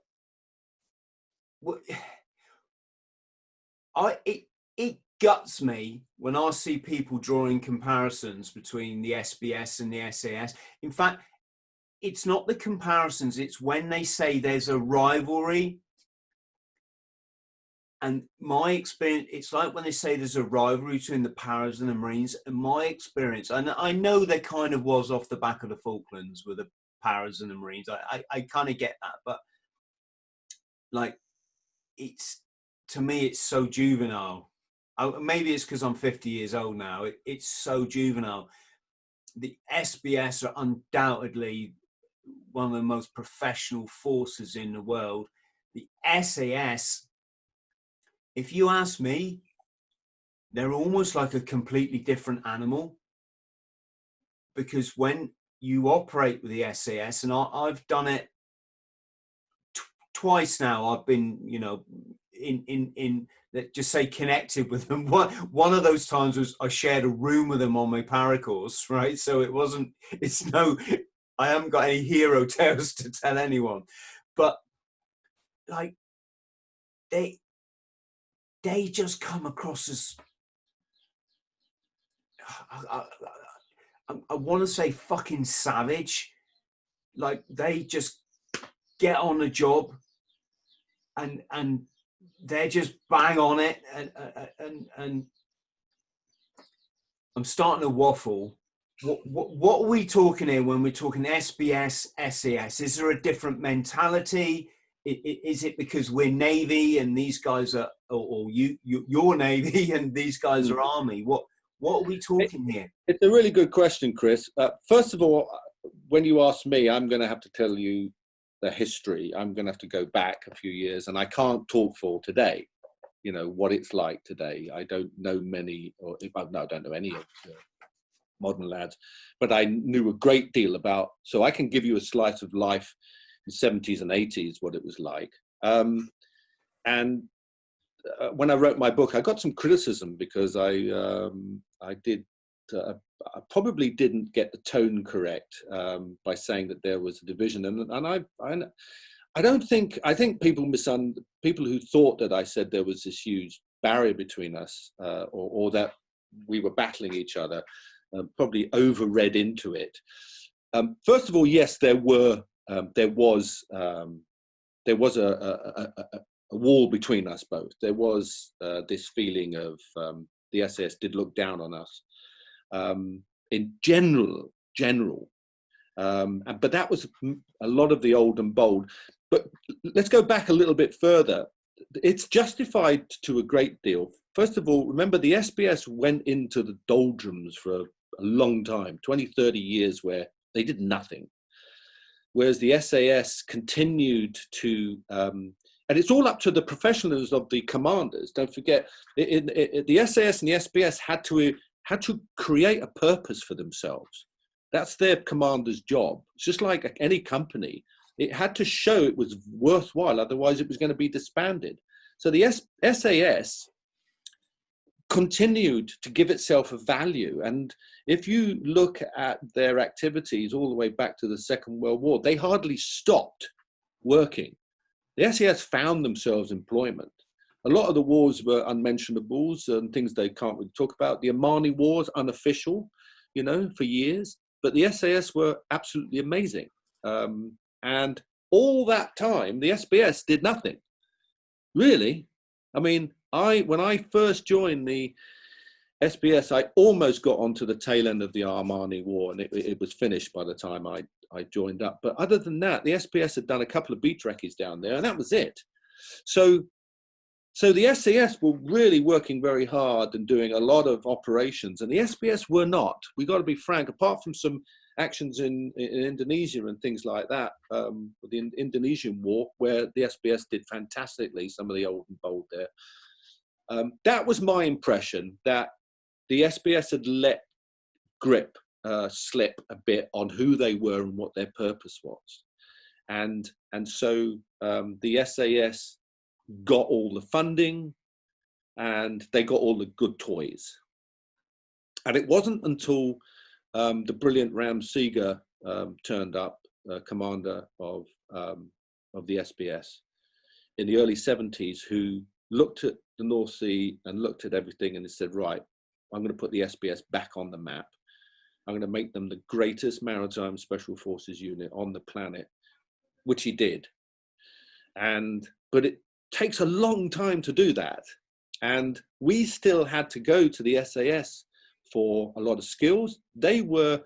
it guts me when I see people drawing comparisons between the SBS and the SAS. In fact, it's not the comparisons, it's when they say there's a rivalry. And my experience, it's like when they say there's a rivalry between the Paras and the Marines. And my experience, and I know there kind of was off the back of the Falklands with the Paras and the Marines. I kind of get that, but like, to me, it's so juvenile. Maybe it's because I'm 50 years old now. It's so juvenile. The SBS are undoubtedly one of the most professional forces in the world. The SAS, if you ask me, they're almost like a completely different animal. Because when you operate with the SAS, and I've done it twice now, I've been, you know, in just say connected with them. One of those times was I shared a room with them on my para course, right? So it's no I haven't got any hero tales to tell anyone, but like they just come across as I want to say fucking savage. Like they just get on the job and they're just bang on it, and I'm starting to waffle. What are we talking here when we're talking SBS, SAS? Is there a different mentality? Is it because we're Navy and these guys are, or you're Navy and these guys are Army? What are we talking here? It's a really good question, Chris. First of all, when you ask me, I'm going to have to tell you the history. I'm going to have to go back a few years, and I can't talk for today. You know what it's like today. I don't know many, or no, I don't know any of the modern lads, but I knew a great deal about. So I can give you a slice of life in the 70s and 80s, what it was like. And when I wrote my book, I got some criticism because I probably didn't get the tone correct by saying that there was a division, and I don't think, I think people who thought that I said there was this huge barrier between us, or that we were battling each other, probably overread into it. First of all, yes, there was a wall between us both. There was this feeling of the SAS did look down on us in general, but that was a lot of the old and bold. But let's go back a little bit further. It's justified to a great deal. First of all, remember the SBS went into the doldrums for a long time, 20, 30 years, where they did nothing. Whereas the SAS continued to, and it's all up to the professionals of the commanders. Don't forget, the SAS and the SBS had to create a purpose for themselves. That's their commander's job. It's just like any company. It had to show it was worthwhile, otherwise it was going to be disbanded. So the SAS continued to give itself a value. And if you look at their activities all the way back to the Second World War, they hardly stopped working. The SAS found themselves employment. A lot of the wars were unmentionables and things they can't really talk about. The Omani Wars, unofficial, for years. But the SAS were absolutely amazing. And all that time, the SBS did nothing, really. I mean, when I first joined the SBS, I almost got onto the tail end of the Omani War, and it was finished by the time I joined up. But other than that, the SBS had done a couple of beach recce's down there, and that was it. So the SAS were really working very hard and doing a lot of operations, and the SBS were not. We got to be frank. Apart from some actions in Indonesia and things like that, the Indonesian War, where the SBS did fantastically, some of the old and bold there. That was my impression, that the SBS had let grip slip a bit on who they were and what their purpose was, and so the SAS got all the funding and they got all the good toys. And it wasn't until the brilliant Ram Seeger turned up, commander of the SBS in the early 70s, who looked at the North Sea and looked at everything and said, right, I'm going to put the SBS back on the map. I'm going to make them the greatest maritime special forces unit on the planet, which he did. But it takes a long time to do that. And we still had to go to the SAS for a lot of skills. They were,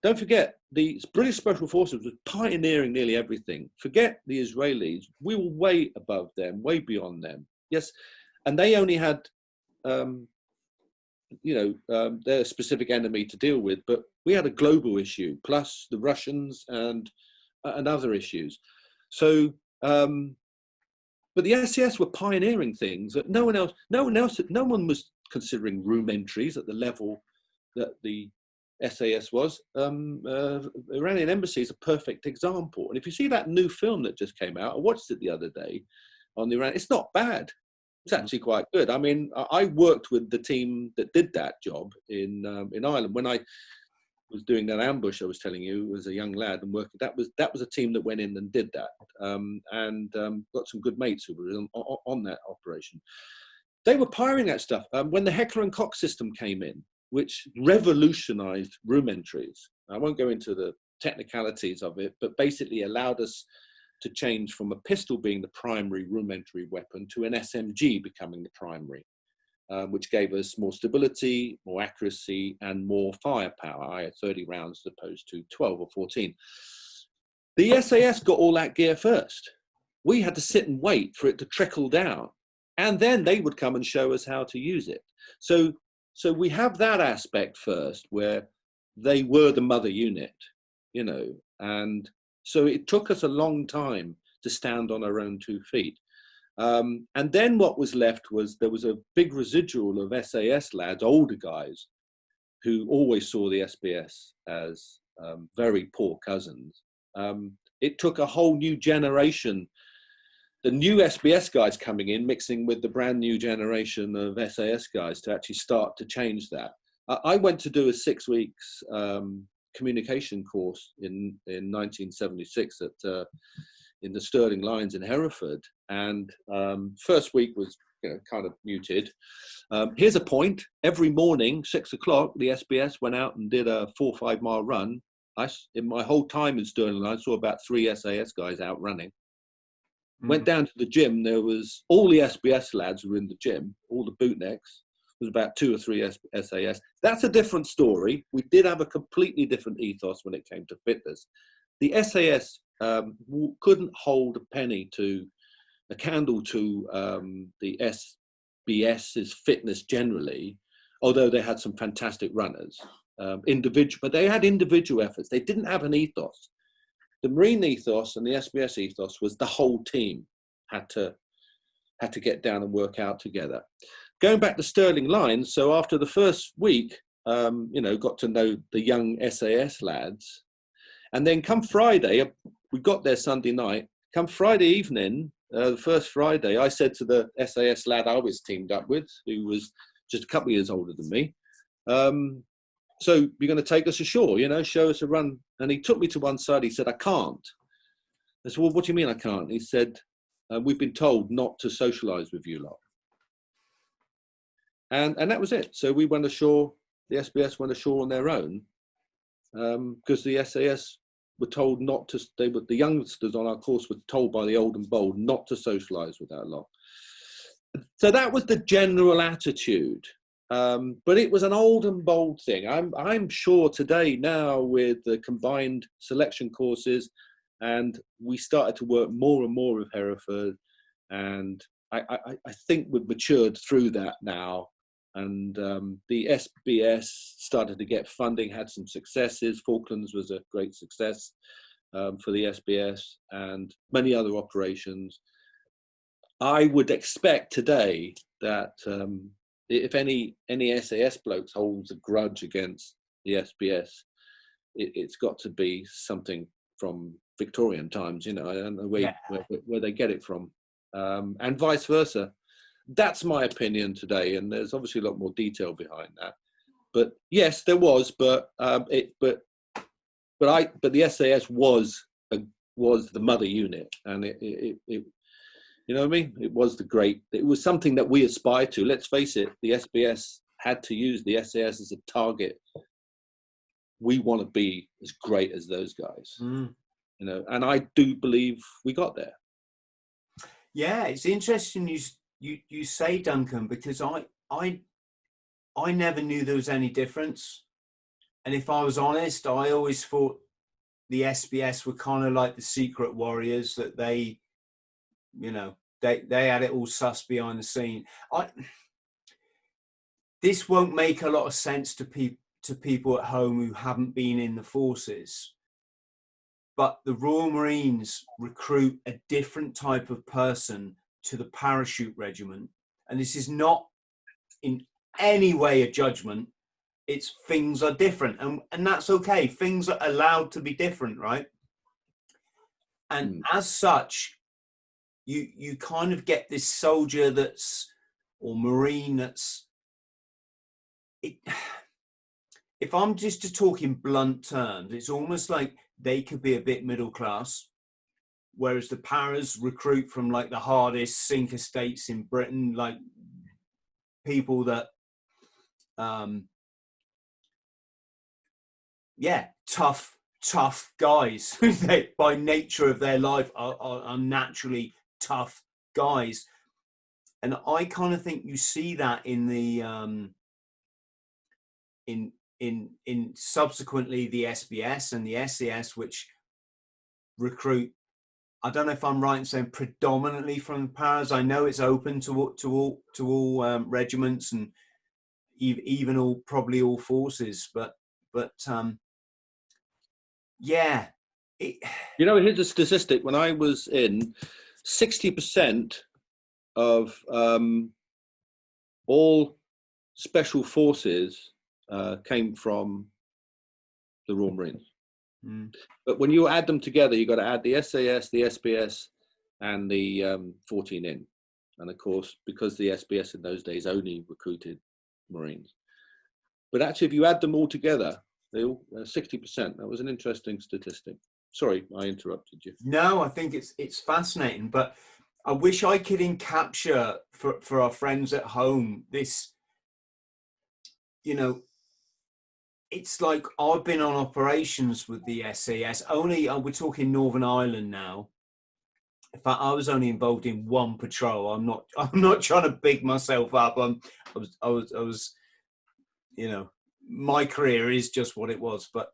don't forget, the British Special Forces was pioneering nearly everything. Forget the Israelis. We were way above them, way beyond them. Yes, and they only had, their specific enemy to deal with, but we had a global issue, plus the Russians and other issues. So, but the SAS were pioneering things that no one was considering room entries at the level that the SAS was. Iranian embassy is a perfect example. And if you see that new film that just came out, I watched it the other day on the Iran, it's not bad. It's actually quite good. I mean, I worked with the team that did that job in Ireland. When was doing that ambush I was telling you, was a young lad and working. That was a team that went in and did that, and got some good mates who were on that operation. They were piring that stuff. When the Heckler and Koch system came in, which revolutionized room entries. I won't go into the technicalities of it, but basically allowed us to change from a pistol being the primary room entry weapon to an SMG becoming the primary, which gave us more stability, more accuracy, and more firepower. I had 30 rounds as opposed to 12 or 14. The SAS got all that gear first. We had to sit and wait for it to trickle down, and then they would come and show us how to use it. So we have that aspect first, where they were the mother unit, you know, and so it took us a long time to stand on our own 2 feet. And then what was left was there was a big residual of SAS lads, older guys, who always saw the SBS as very poor cousins. It took a whole new generation, the new SBS guys coming in, mixing with the brand new generation of SAS guys to actually start to change that. I went to do a 6 weeks communication course in 1976 at in the Stirling Lines in Hereford, and first week was, you know, kind of muted. Here's a point: every morning, 6 o'clock, the SBS went out and did a 4 or 5 mile run. In my whole time in Stirling Lines, I saw about 3 SAS guys out running. Went down to the gym. There was all the SBS lads were in the gym, all the bootnecks. There was about 2 or 3 SAS. That's a different story. We did have a completely different ethos when it came to fitness. The SAS couldn't hold a candle to the SBS's fitness generally, although they had some fantastic runners, but they had individual efforts. They didn't have an ethos. The Marine ethos and the SBS ethos was the whole team had to get down and work out together. Going back to Stirling Lines, so after the first week, you know, got to know the young SAS lads, and then come Friday, we got there Sunday night. Come Friday evening, the first Friday, I said to the SAS lad I was teamed up with, who was just a couple of years older than me, so you're going to take us ashore, you know, show us a run. And he took me to one side. He said, I can't. I said, well, what do you mean I can't? He said, we've been told not to socialise with you lot. And that was it. So we went ashore, the SBS went ashore on their own, because the SAS were told not to, the youngsters on our course were told by the old and bold not to socialise with that lot. So that was the general attitude. But it was an old and bold thing. I'm sure today now with the combined selection courses, and we started to work more and more with Hereford, and I think we've matured through that now. And the SBS started to get funding, had some successes. Falklands was a great success for the SBS, and many other operations. I would expect today that if any SAS blokes holds a grudge against the SBS, it's got to be something from Victorian times, you know. I don't know where they get it from, and vice versa. That's my opinion today, and there's obviously a lot more detail behind that. But yes, there was, but the SAS was the mother unit, and it you know what I mean? It was something that we aspired to. Let's face it, the SBS had to use the SAS as a target. We want to be as great as those guys, you know, and I do believe we got there. Yeah, it's interesting you say, Duncan, because I never knew there was any difference. And if I was honest, I always thought the SBS were kind of like the secret warriors, that they, you know, they had it all sus behind the scene. This won't make a lot of sense to people at home who haven't been in the forces, but the Royal Marines recruit a different type of person to the parachute regiment, and this is not in any way a judgment. It's things are different, and that's okay. Things are allowed to be different, right? And as such, you kind of get this soldier or Marine it's if I'm just talking blunt terms, it's almost like they could be a bit middle class, whereas the paras recruit from like the hardest sinker states in Britain, like people that, yeah, tough guys. They, by nature of their life, are naturally tough guys. And I kind of think you see that in the in subsequently the SBS and the SAS, which recruit. I don't know if I'm right in saying predominantly from the paras. I know it's open to all regiments and even probably all forces, but yeah. You know, here's a statistic. When I was in, 60% of all special forces came from the Royal Marines. But when you add them together, you've got to add the SAS, the SBS, and the 14 in. And of course, because the SBS in those days only recruited Marines. But actually, if you add them all together, they all 60%. That was an interesting statistic. Sorry, I interrupted you. No, I think it's fascinating, but I wish I could encapture for our friends at home this, you know, it's like I've been on operations with the SAS. Only we're talking Northern Ireland now. In fact, I was only involved in one patrol. I'm not trying to big myself up. I was, you know, my career is just what it was. But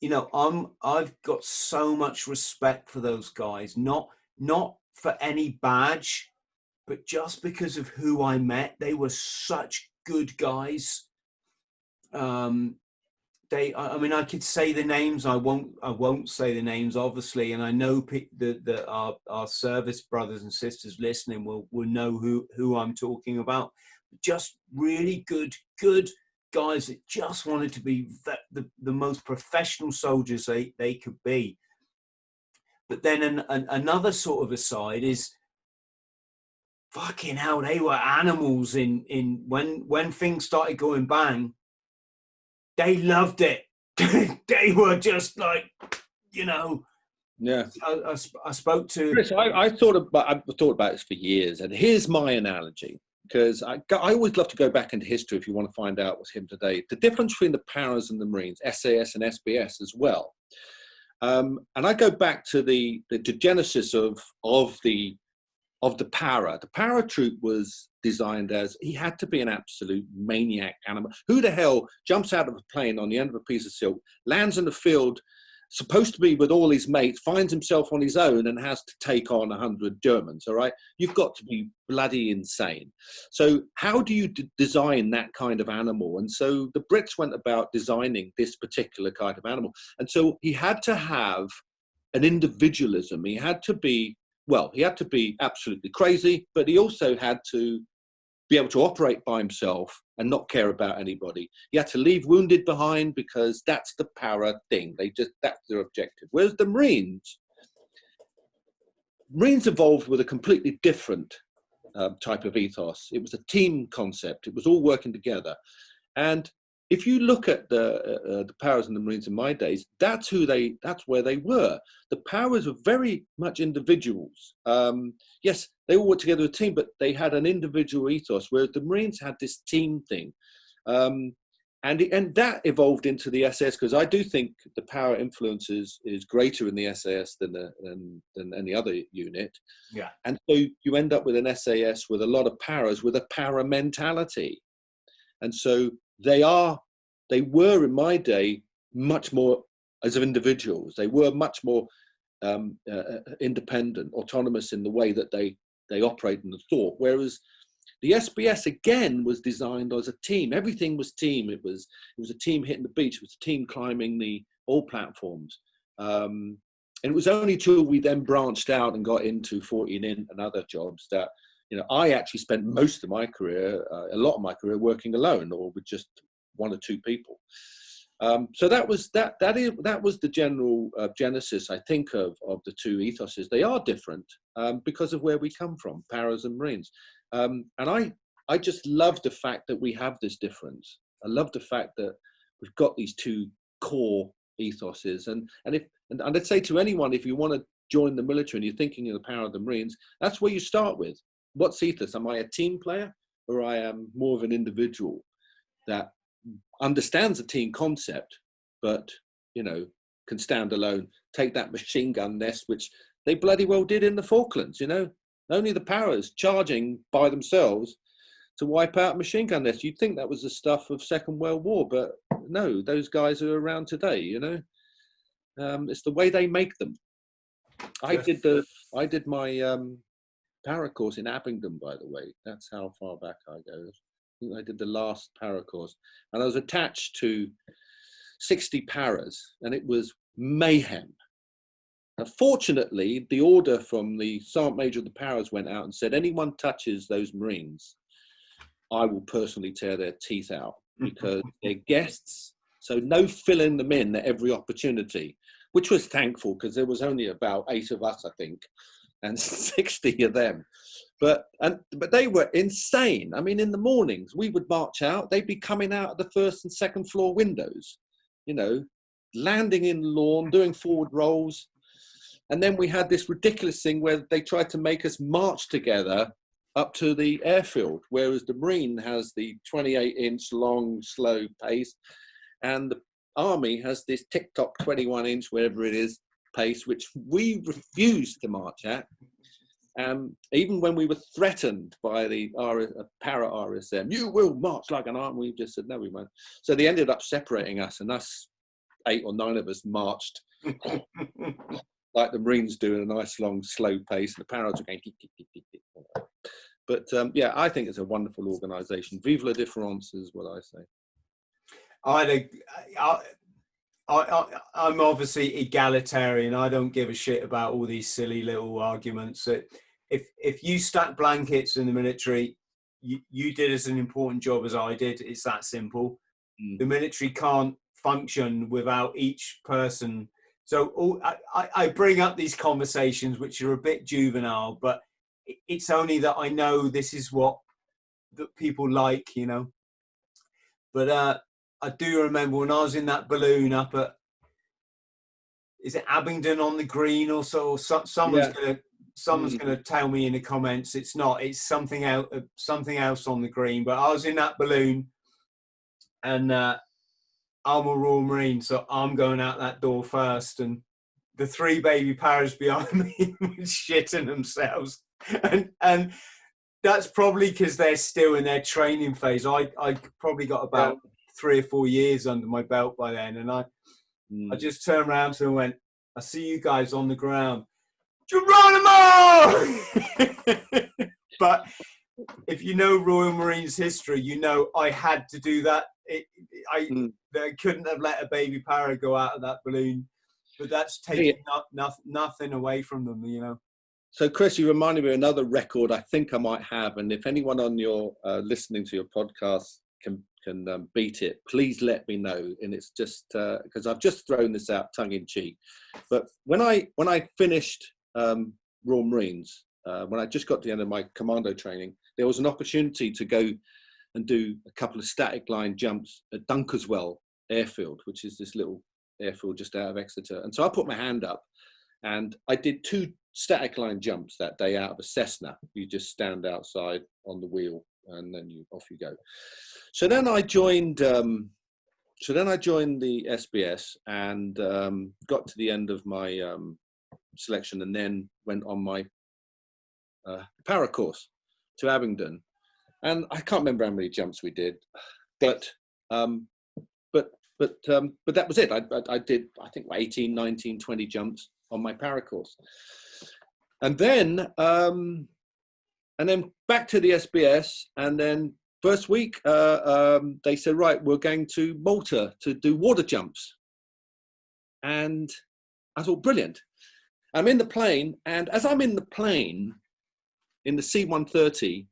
you know, I've got so much respect for those guys. Not for any badge, but just because of who I met. They were such good guys. I mean, I could say the names. I won't say the names, obviously. And I know that our service brothers and sisters listening will know who I'm talking about. Just really good guys that just wanted to be the most professional soldiers they could be. But then another sort of aside is, fucking hell, they were animals in when things started going bang. They loved it. They were just like, you know. Yeah. I spoke to Chris, I've thought about this for years, and here's my analogy, because I always love to go back into history if you want to find out what's him today. The difference between the paras and the Marines, SAS and SBS as well. And I go back to the genesis of the para. The paratroop was designed as, he had to be an absolute maniac animal. Who the hell jumps out of a plane on the end of a piece of silk, lands in the field, supposed to be with all his mates, finds himself on his own and has to take on 100 Germans, all right? You've got to be bloody insane. So how do you design that kind of animal? And so the Brits went about designing this particular kind of animal. And so he had to have an individualism. He had to be absolutely crazy, but he also had to be able to operate by himself and not care about anybody. He had to leave wounded behind, because that's the para thing. That's their objective. Whereas the Marines evolved with a completely different type of ethos. It was a team concept. It was all working together. And if you look at the paras and the Marines in my days, that's where they were. The paras were very much individuals. Yes, they all worked together as a team, but they had an individual ethos, whereas the Marines had this team thing. And that evolved into the SAS, because I do think the para influence is greater in the SAS than any other unit. Yeah. And so you end up with an SAS with a lot of paras with a para mentality. And so they were in my day much more as individuals. They were much more independent, autonomous in the way that they operate and thought. Whereas the SBS again was designed as a team. Everything was team. It was a team hitting the beach. It was a team climbing all platforms. And it was only till we then branched out and got into 14 in and other jobs that, you know, I actually spent most of my career, a lot of my career, working alone or with just one or two people. So that was the general genesis, I think, of the two ethoses. They are different because of where we come from, Paras and Marines. And I just love the fact that we have this difference. I love the fact that we've got these two core ethoses. And I'd say to anyone, if you want to join the military and you're thinking of the Para of the Marines, that's where you start with. What's ethos? Am I a team player, or I am more of an individual that understands the team concept, but, you know, can stand alone, take that machine gun nest, which they bloody well did in the Falklands, you know, only the Paras charging by themselves to wipe out machine gun nests. You'd think that was the stuff of Second World War, but no, those guys are around today, you know. It's the way they make them. I did my para course in Abingdon, by the way. That's how far back I go. I think I did the last para course, and I was attached to 60 paras, and it was mayhem. And fortunately, the order from the Sergeant Major of the Paras went out and said, anyone touches those Marines, I will personally tear their teeth out, because they're guests. So no filling them in at every opportunity, which was thankful, because there was only about 8 of us, I think, and 60 of them. But they were insane. I mean, in the mornings, we would march out. They'd be coming out of the first and second floor windows, you know, landing in the lawn, doing forward rolls. And then we had this ridiculous thing where they tried to make us march together up to the airfield, whereas the Marine has the 28-inch long, slow pace, and the Army has this tick-tock 21-inch, whatever it is, pace, which we refused to march at. Even when we were threatened by the para RSM, you will march like an army, we just said, no, we won't. So they ended up separating us, and us 8 or 9 of us marched like the Marines do in a nice, long, slow pace, and the paras were going, tick, tick, tick, tick, tick. But yeah, I think it's a wonderful organisation. Vive la différence is what I say. I'm obviously egalitarian. I don't give a shit about all these silly little arguments. If you stack blankets in the military, you did as an important job as I did. It's that simple. The military can't function without each person. So I bring up these conversations, which are a bit juvenile, but it's only that I know this is what that people like, you know. But I do remember when I was in that balloon up at, is it Abingdon on the Green or so? Someone's gonna tell me in the comments it's not. It's something else on the Green. But I was in that balloon, and I'm a Royal Marine, so I'm going out that door first, and the 3 baby paras behind me were shitting themselves, and that's probably because they're still in their training phase. I probably got about 3 or 4 years under my belt by then, and I just turned around to them and went, I see you guys on the ground, Geronimo! But if you know Royal Marines history, you know I had to do that. They couldn't have let a baby para go out of that balloon, but that's taking nothing away from them, you know. So, Chris, you reminded me of another record I think I might have, and if anyone on your listening to your podcast can beat it, please let me know. And it's just because I've just thrown this out tongue in cheek, but when I finished Royal Marines, when I just got to the end of my Commando training, there was an opportunity to go and do a couple of static line jumps at Dunkerswell Airfield, which is this little airfield just out of Exeter. And so I put my hand up, and I did 2 static line jumps that day out of a Cessna. You just stand outside on the wheel, and then off you go. So then I joined. The SBS and got to the end of my selection, and then went on my para course to Abingdon. And I can't remember how many jumps we did, but that was it. I did, I think, 18, 19, 20 jumps on my para course. And then back to the SBS, and then first week, they said, right, we're going to Malta to do water jumps. And I thought, brilliant. I'm in the plane, and as I'm in the plane, in the C-130,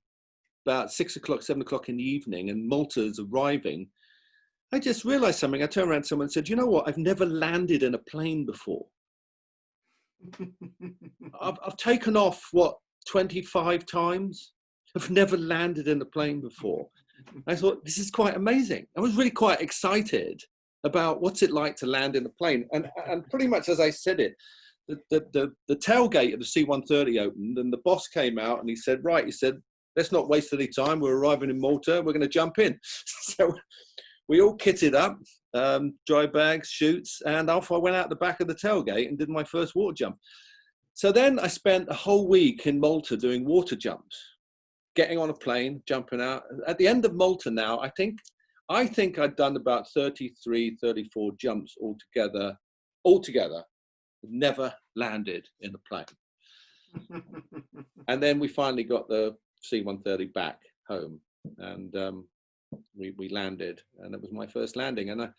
about 6 o'clock, 7 o'clock in the evening, and Malta's arriving, I just realized something. I turned around to someone and said, you know what? I've never landed in a plane before. I've taken off, 25 times? I've never landed in a plane before. I thought, this is quite amazing. I was really quite excited about what's it like to land in a plane. And pretty much as I said it, the tailgate of the C-130 opened and the boss came out and he said, right, he said, let's not waste any time. We're arriving in Malta. We're going to jump in. So we all kitted up, dry bags, chutes, and off I went out the back of the tailgate and did my first water jump. So then I spent a whole week in Malta doing water jumps, getting on a plane, jumping out. At the end of Malta now, I think I'd done about 33, 34 jumps altogether. Never landed in a plane. And then we finally got the C-130 back home, and we landed, and it was my first landing. And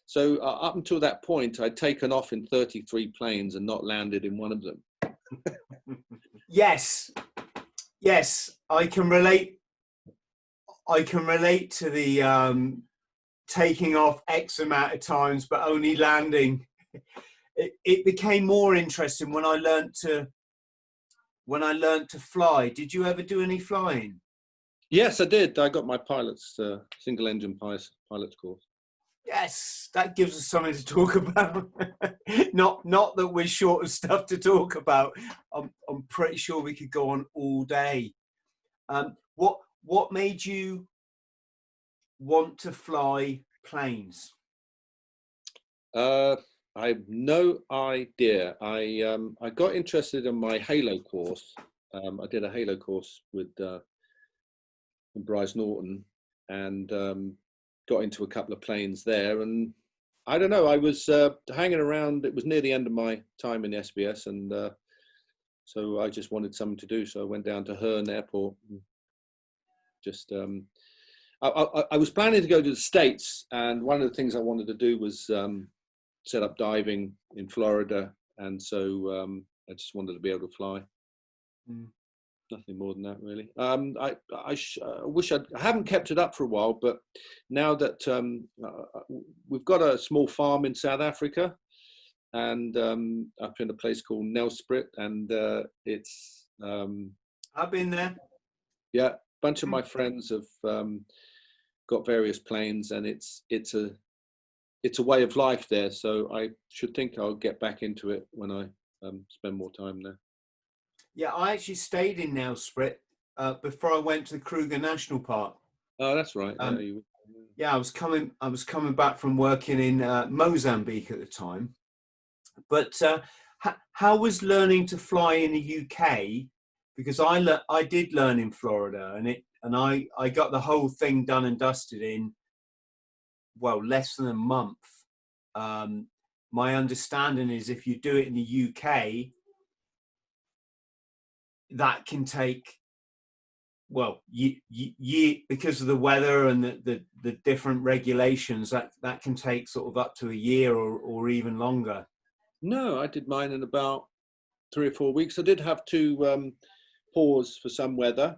so up until that point, I'd taken off in 33 planes and not landed in one of them. Yes, I can relate to the taking off X amount of times but only landing. It became more interesting when I learned to fly. Did you ever do any flying? Yes, I did. I got my pilot's single engine pilot's course. Yes, that gives us something to talk about. not that we're short of stuff to talk about. I'm pretty sure we could go on all day. What made you want to fly planes? I have no idea. I got interested in my Halo course. I did a Halo course with Bryce Norton, and got into a couple of planes there. And I don't know, I was hanging around. It was near the end of my time in the SBS, and so I just wanted something to do. So I went down to Herne Airport. And just I was planning to go to the States, and one of the things I wanted to do was set up diving in Florida, and so I just wanted to be able to fly. Nothing more than that, really. I wish I haven't kept it up for a while, but now that we've got a small farm in South Africa, and up in a place called Nelspruit, and it's I've been there. Yeah, a bunch of my friends have got various planes, and it's a way of life there. So I should think I'll get back into it when I spend more time there. Yeah, I actually stayed in Nelspruit before I went to the Kruger National Park. Oh, that's right. Yeah, I was coming back from working in Mozambique at the time. But how was learning to fly in the UK? Because I did learn in Florida, and I got the whole thing done and dusted in, well, less than a month. My understanding is if you do it in the UK, that can take, well, because of the weather and the different regulations, that can take sort of up to a year or even longer. No, I did mine in about 3 or 4 weeks. I did have to pause for some weather,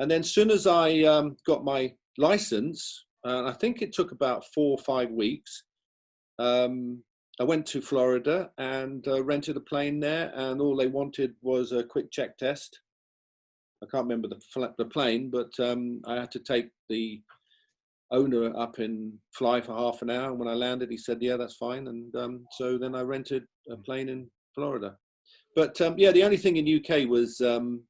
and then as soon as I got my license, I think it took about 4 or 5 weeks. I went to Florida and rented a plane there, and all they wanted was a quick check test. I can't remember the plane, but I had to take the owner up and fly for half an hour. And when I landed, he said, "Yeah, that's fine." And so then I rented a plane in Florida. But yeah, the only thing in UK was the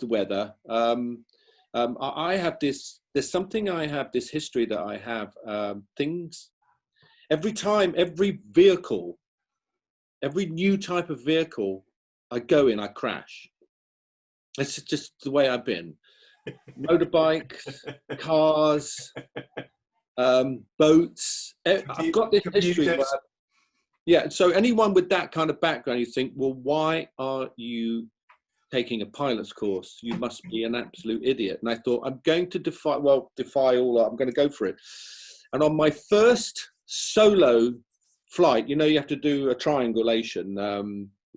weather. I have this. There's something I have this history that I have things. Every time, every vehicle, every new type of vehicle I go in, I crash. It's just the way I've been. Motorbikes, cars, boats. I've got this history. Yeah, so anyone with that kind of background, you think, well, why are you taking a pilot's course? You must be an absolute idiot. And I thought, I'm going to defy all that. I'm going to go for it. And on my first solo flight, you know, you have to do a triangulation.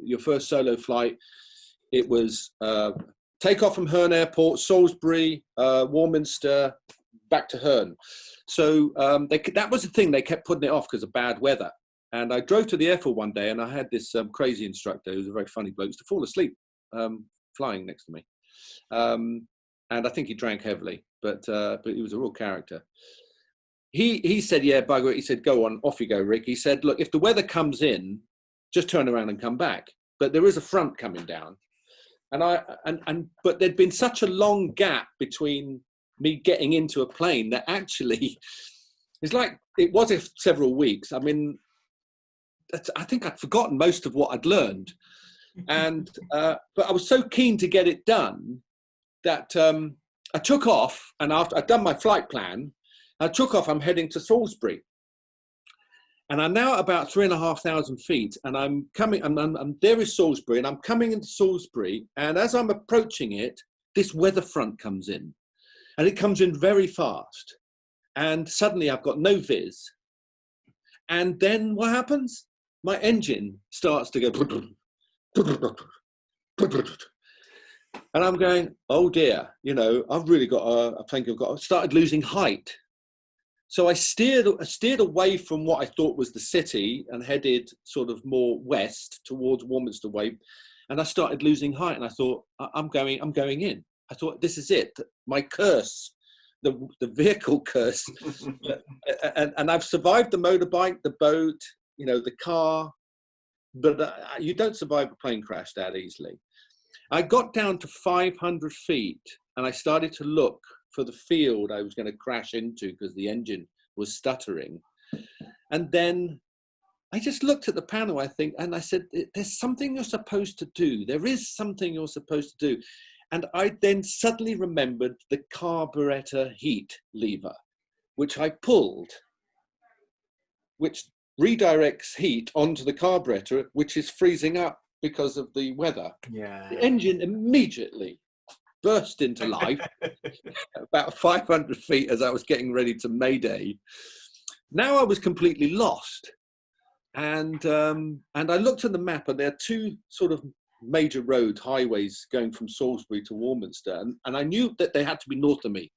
Your first solo flight, it was take off from Herne Airport, Salisbury, Warminster, back to Herne. So that was the thing, they kept putting it off because of bad weather. And I drove to the airfield one day and I had this crazy instructor who was a very funny bloke, used to fall asleep flying next to me. And I think he drank heavily, but he was a real character. He said, yeah, bugger it. He said, go on, off you go, Rick. He said, look, if the weather comes in, just turn around and come back. But there is a front coming down. But there'd been such a long gap between me getting into a plane that actually, it's like, it was several weeks. I mean, I think I'd forgotten most of what I'd learned. And, but I was so keen to get it done that I took off, and after I'd done my flight plan, I took off, I'm heading to Salisbury. And I'm now about 3,500 feet, and I'm coming, I'm there is Salisbury, and I'm coming into Salisbury, and as I'm approaching it, this weather front comes in, and it comes in very fast. And suddenly I've got no viz. And then what happens? My engine starts to go, and I'm going, oh dear, you know, I've really got I think I've started losing height. So I steered away from what I thought was the city and headed sort of more west towards Warminster Way. And I started losing height, and I thought, I'm going in. I thought, this is it. My curse, the vehicle curse. and I've survived the motorbike, the boat, you know, the car, but you don't survive a plane crash that easily. I got down to 500 feet and I started to look for the field I was going to crash into because the engine was stuttering. And then I just looked at the panel, I think, and I said, there's something you're supposed to do. There is something you're supposed to do. And I then suddenly remembered the carburetor heat lever, which I pulled, which redirects heat onto the carburetor, which is freezing up because of the weather. Yeah. The engine immediately burst into life about 500 feet as I was getting ready to Mayday. Now I was completely lost. And I looked at the map, and there are two sort of major highways going from Salisbury to Warminster. And I knew that they had to be north of me.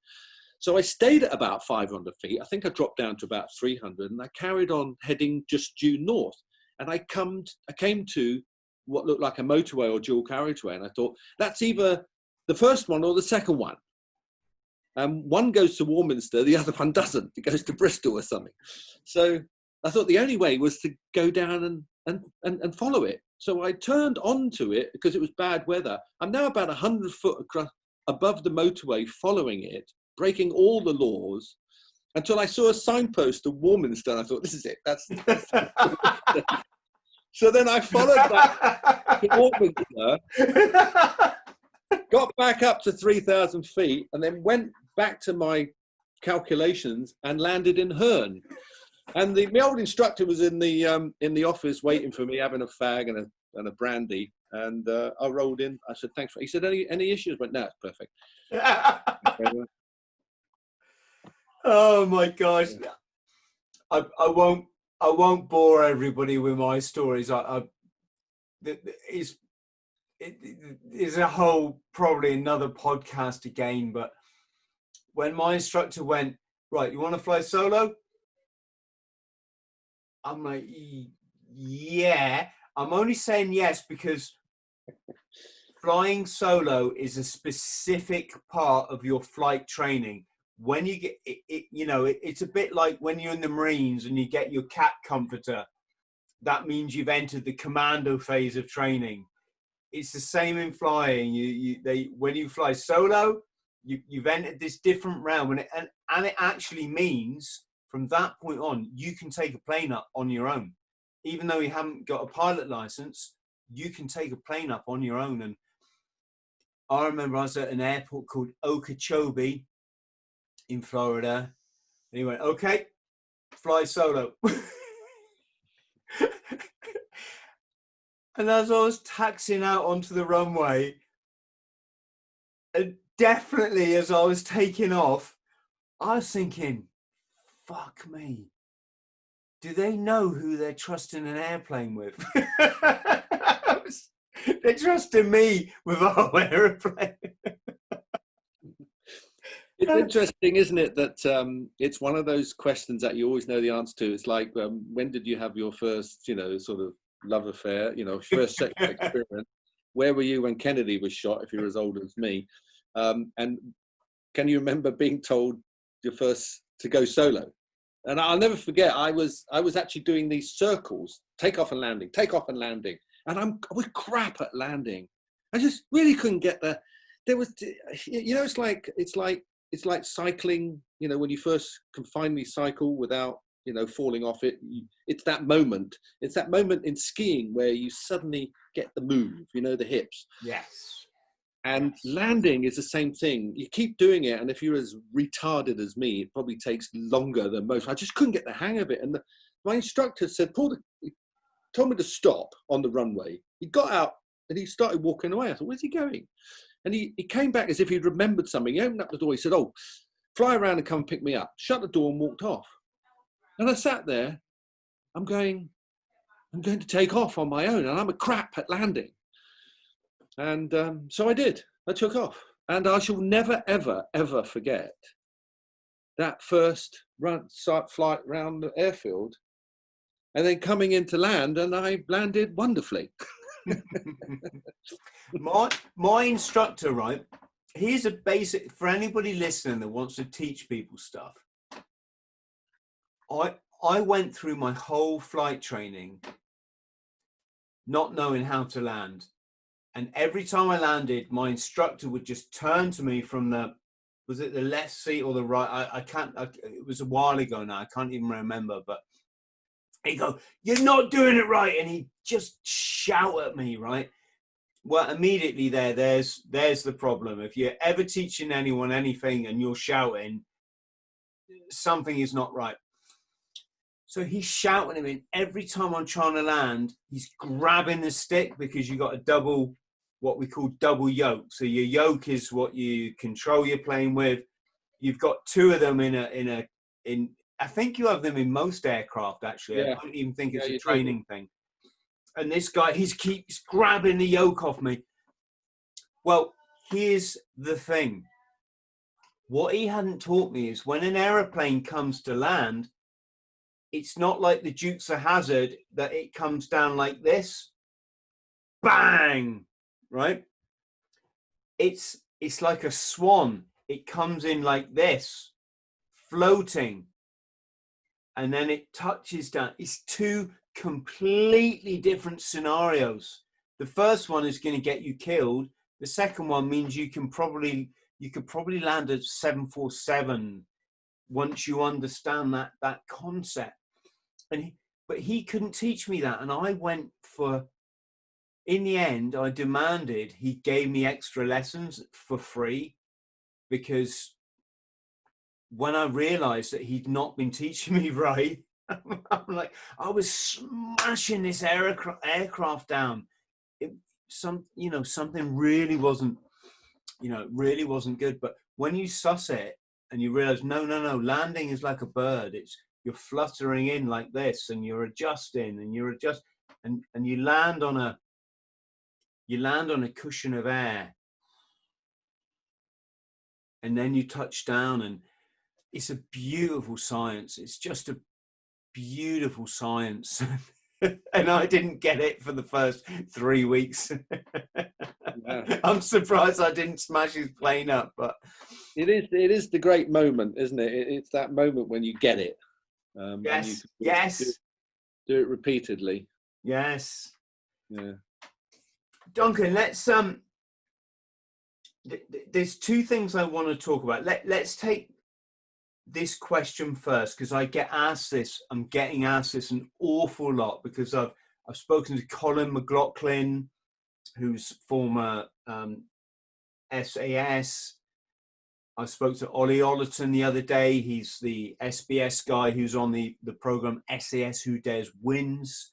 So I stayed at about 500 feet. I think I dropped down to about 300, and I carried on heading just due north. And I came to what looked like a motorway or dual carriageway. And I thought, that's either the first one or the second one. One goes to Warminster, the other one doesn't. It goes to Bristol or something. So I thought the only way was to go down and follow it. So I turned onto it because it was bad weather. I'm now about 100 foot above the motorway following it, breaking all the laws, until I saw a signpost of Warminster, and I thought, this is it. That's So then I followed that to Warminster, got back up to 3,000 feet, and then went back to my calculations and landed in Herne. And my old instructor was in the office waiting for me, having a fag and a brandy. And I rolled in. I said, thanks. He said, any issues? I went, no, it's perfect. Oh my gosh. I won't bore everybody with my stories. It's a whole, probably another podcast again, but when my instructor went, right, you want to fly solo? I'm like, yeah. I'm only saying yes because flying solo is a specific part of your flight training. When you get it, you know, it's a bit like when you're in the Marines and you get your cat comforter. That means you've entered the commando phase of training. It's the same in flying. When you fly solo, you've entered this different realm, and it actually means from that point on, you can take a plane up on your own. Even though you haven't got a pilot license, you can take a plane up on your own. And I remember I was at an airport called Okeechobee in Florida, and he went, okay, fly solo. And as I was taxiing out onto the runway, and definitely as I was taking off, I was thinking, fuck me. Do they know who they're trusting an airplane with? They're trusting me with a whole airplane. It's interesting, isn't it, that it's one of those questions that you always know the answer to. It's like, when did you have your first, sort of love affair, first sexual experience? Where were you when Kennedy was shot, if you're as old as me? And can you remember being told you're first to go solo? And I'll never forget, I was actually doing these circles, take off and landing, take off and landing. And I was crap at landing. I just really couldn't get there was, it's like cycling, when you first can finally cycle without, falling off it. It's that moment in skiing where you suddenly get the move, the hips. Yes. And landing is the same thing. You keep doing it, and if you're as retarded as me, it probably takes longer than most. I just couldn't get the hang of it. And my instructor said, Paul, he told me to stop on the runway. He got out and he started walking away. I thought, where's he going? And he came back as if he'd remembered something. He opened up the door. He said, oh, fly around and come and pick me up. Shut the door and walked off. And I sat there. I'm going to take off on my own, and I'm a crap at landing. And so I did. I took off. And I shall never, ever, ever forget that first flight around the airfield, and then coming into land, and I landed wonderfully. my instructor, right? Here's a basic for anybody listening that wants to teach people stuff. I went through my whole flight training not knowing how to land. And every time I landed, my instructor would just turn to me from was it the left seat or the right? It was a while ago now. I can't even remember, but he'd go, you're not doing it right. And he'd just shout at me, right? Well, immediately there's the problem. If you're ever teaching anyone anything and you're shouting, something is not right. So he's shouting at me. Every time I'm trying to land, he's grabbing the stick, because you got a what we call double yoke. So your yoke is what you control your plane with. You've got two of them in I think you have them in most aircraft, actually. Yeah. I don't even think it's a training thing. And this guy, he keeps grabbing the yoke off me. Well, here's the thing. What he hadn't taught me is when an aeroplane comes to land, it's not like the Dukes of Hazzard that it comes down like this. Bang! Right? It's like a swan. It comes in like this, floating. And then it touches down. It's two completely different scenarios. The first one is going to get you killed. The second one means you could probably land a 747 once you understand that concept. But he couldn't teach me that, and I went for. In the end, I demanded he gave me extra lessons for free, because when I realized that he'd not been teaching me right, I'm like, I was smashing this aircraft down. Something really wasn't, really wasn't good. But when you suss it and you realize, no, landing is like a bird. You're fluttering in like this, and you're adjusting, and and you land on a cushion of air, and then you touch down, and it's a beautiful science. It's just a beautiful science. And I didn't get it for the first 3 weeks. Yeah. I'm surprised I didn't smash his plane up, but it is the great moment, isn't it? It's that moment when you get it. Yes. Do it repeatedly. Yes. Yeah. Duncan, let's there's two things I want to talk about. Let's take this question first, because I'm getting asked this an awful lot, because I've spoken to Colin McLaughlin, who's former SAS. I spoke to Ollie Ollerton the other day. He's the SBS guy who's on the program SAS Who Dares Wins.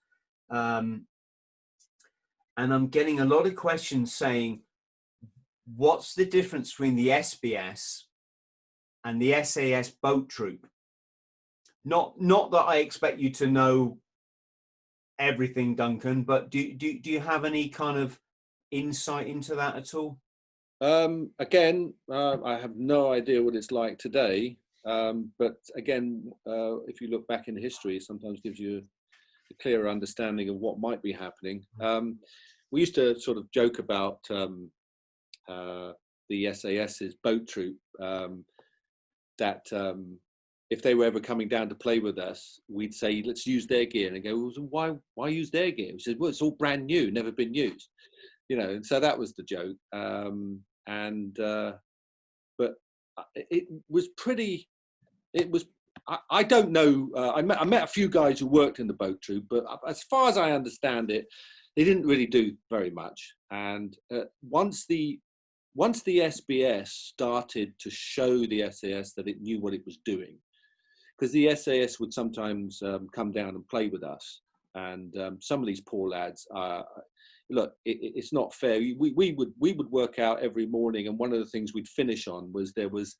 And I'm getting a lot of questions saying, what's the difference between the SBS and the SAS boat troop? Not that I expect you to know everything, Duncan, but do you have any kind of insight into that at all? Again, I have no idea what it's like today. But again, if you look back in history, it sometimes gives you a clearer understanding of what might be happening. We used to sort of joke about the SAS's boat troop, that if they were ever coming down to play with us, we'd say, let's use their gear. And they go, well, why use their gear? We said, well, it's all brand new, never been used. You know, and so that was the joke. But it was pretty, it was, I don't know, I met a few guys who worked in the boat troop, but as far as I understand it, they didn't really do very much. And once the SBS started to show the SAS that it knew what it was doing, because the SAS would sometimes come down and play with us, and some of these poor lads, look, it's not fair. We would work out every morning, and one of the things we'd finish on was there was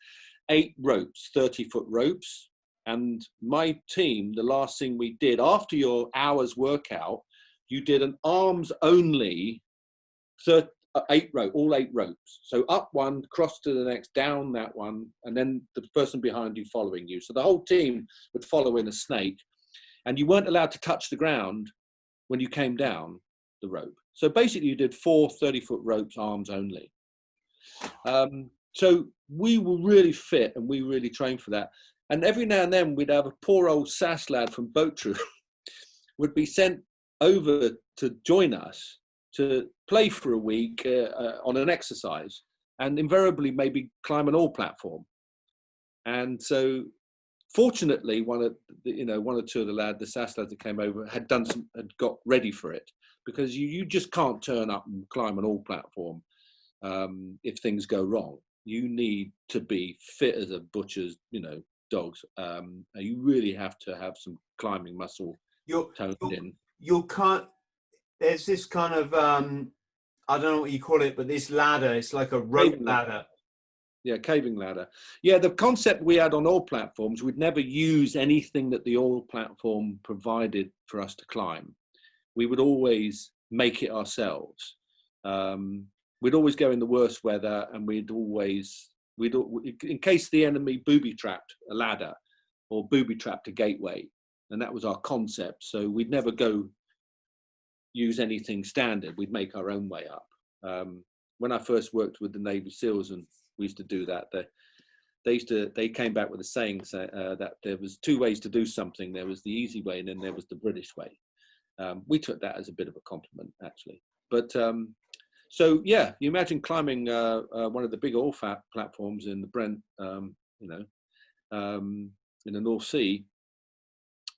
8 ropes, 30-foot ropes, and my team, the last thing we did after your hour's workout, you did an arms only 8 rope, all 8 ropes. So up one, cross to the next, down that one, and then the person behind you following you. So the whole team would follow in a snake, and you weren't allowed to touch the ground when you came down the rope. So basically you did 4 30-foot ropes, arms only. So we were really fit and we really trained for that. And every now and then we'd have a poor old SAS lad from boat troop would be sent over to join us to play for a week on an exercise, and invariably maybe climb an oil platform. And so fortunately, one or two of the lads, the SAS lads that came over, had got ready for it, because you just can't turn up and climb an oil platform if things go wrong. You need to be fit as a butcher's, dogs. You really have to have some climbing muscle toned in. You can't. There's this kind of I don't know what you call it, but this ladder, it's like a rope ladder. Yeah, caving ladder. Yeah, the concept we had on oil platforms, we'd never use anything that the oil platform provided for us to climb. We would always make it ourselves. We'd always go in the worst weather, and in case the enemy booby-trapped a ladder or booby-trapped a gateway, and that was our concept. So we'd never go use anything standard. We'd make our own way up. When I first worked with the Navy SEALs, and we used to do that, they came back with a saying that there was 2 ways to do something. There was the easy way, and then there was the British way. We took that as a bit of a compliment, actually. But so yeah, you imagine climbing one of the big oil platforms in the Brent, in the North Sea,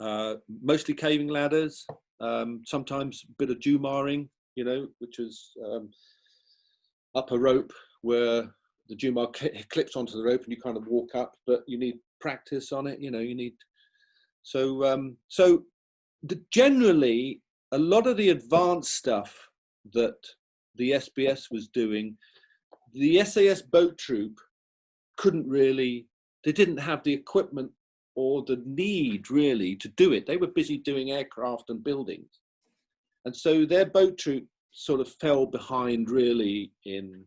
mostly caving ladders, sometimes a bit of Jumaring, which is up a rope where the Jumar clips onto the rope and you kind of walk up, but you need practice on it. Generally, a lot of the advanced stuff that the SBS was doing, the SAS boat troop they didn't have the equipment or the need really to do it. They were busy doing aircraft and buildings. And so their boat troop sort of fell behind really in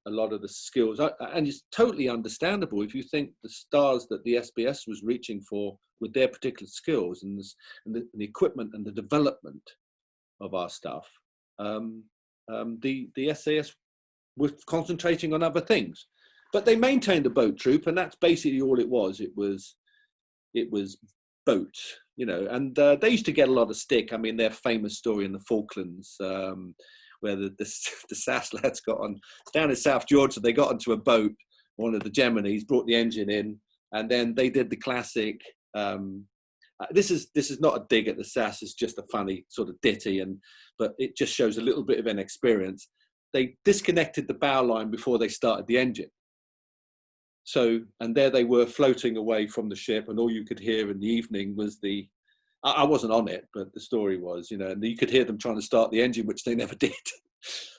a lot of the skills. And it's totally understandable if you think the stars that the SBS was reaching for with their particular skills and the equipment and the development of our stuff. The SAS was concentrating on other things. But they maintained the boat troop, and that's basically all it was. It was boats, and they used to get a lot of stick. I mean, their famous story in the Falklands, where the SAS lads got on, down in South Georgia, they got onto a boat, one of the Geminis, brought the engine in, and then they did the classic, this is not a dig at the SAS, it's just a funny sort of ditty, but it just shows a little bit of inexperience. They disconnected the bow line before they started the engine. So, and there they were floating away from the ship, and all you could hear in the evening was I wasn't on it, but the story was, and you could hear them trying to start the engine, which they never did.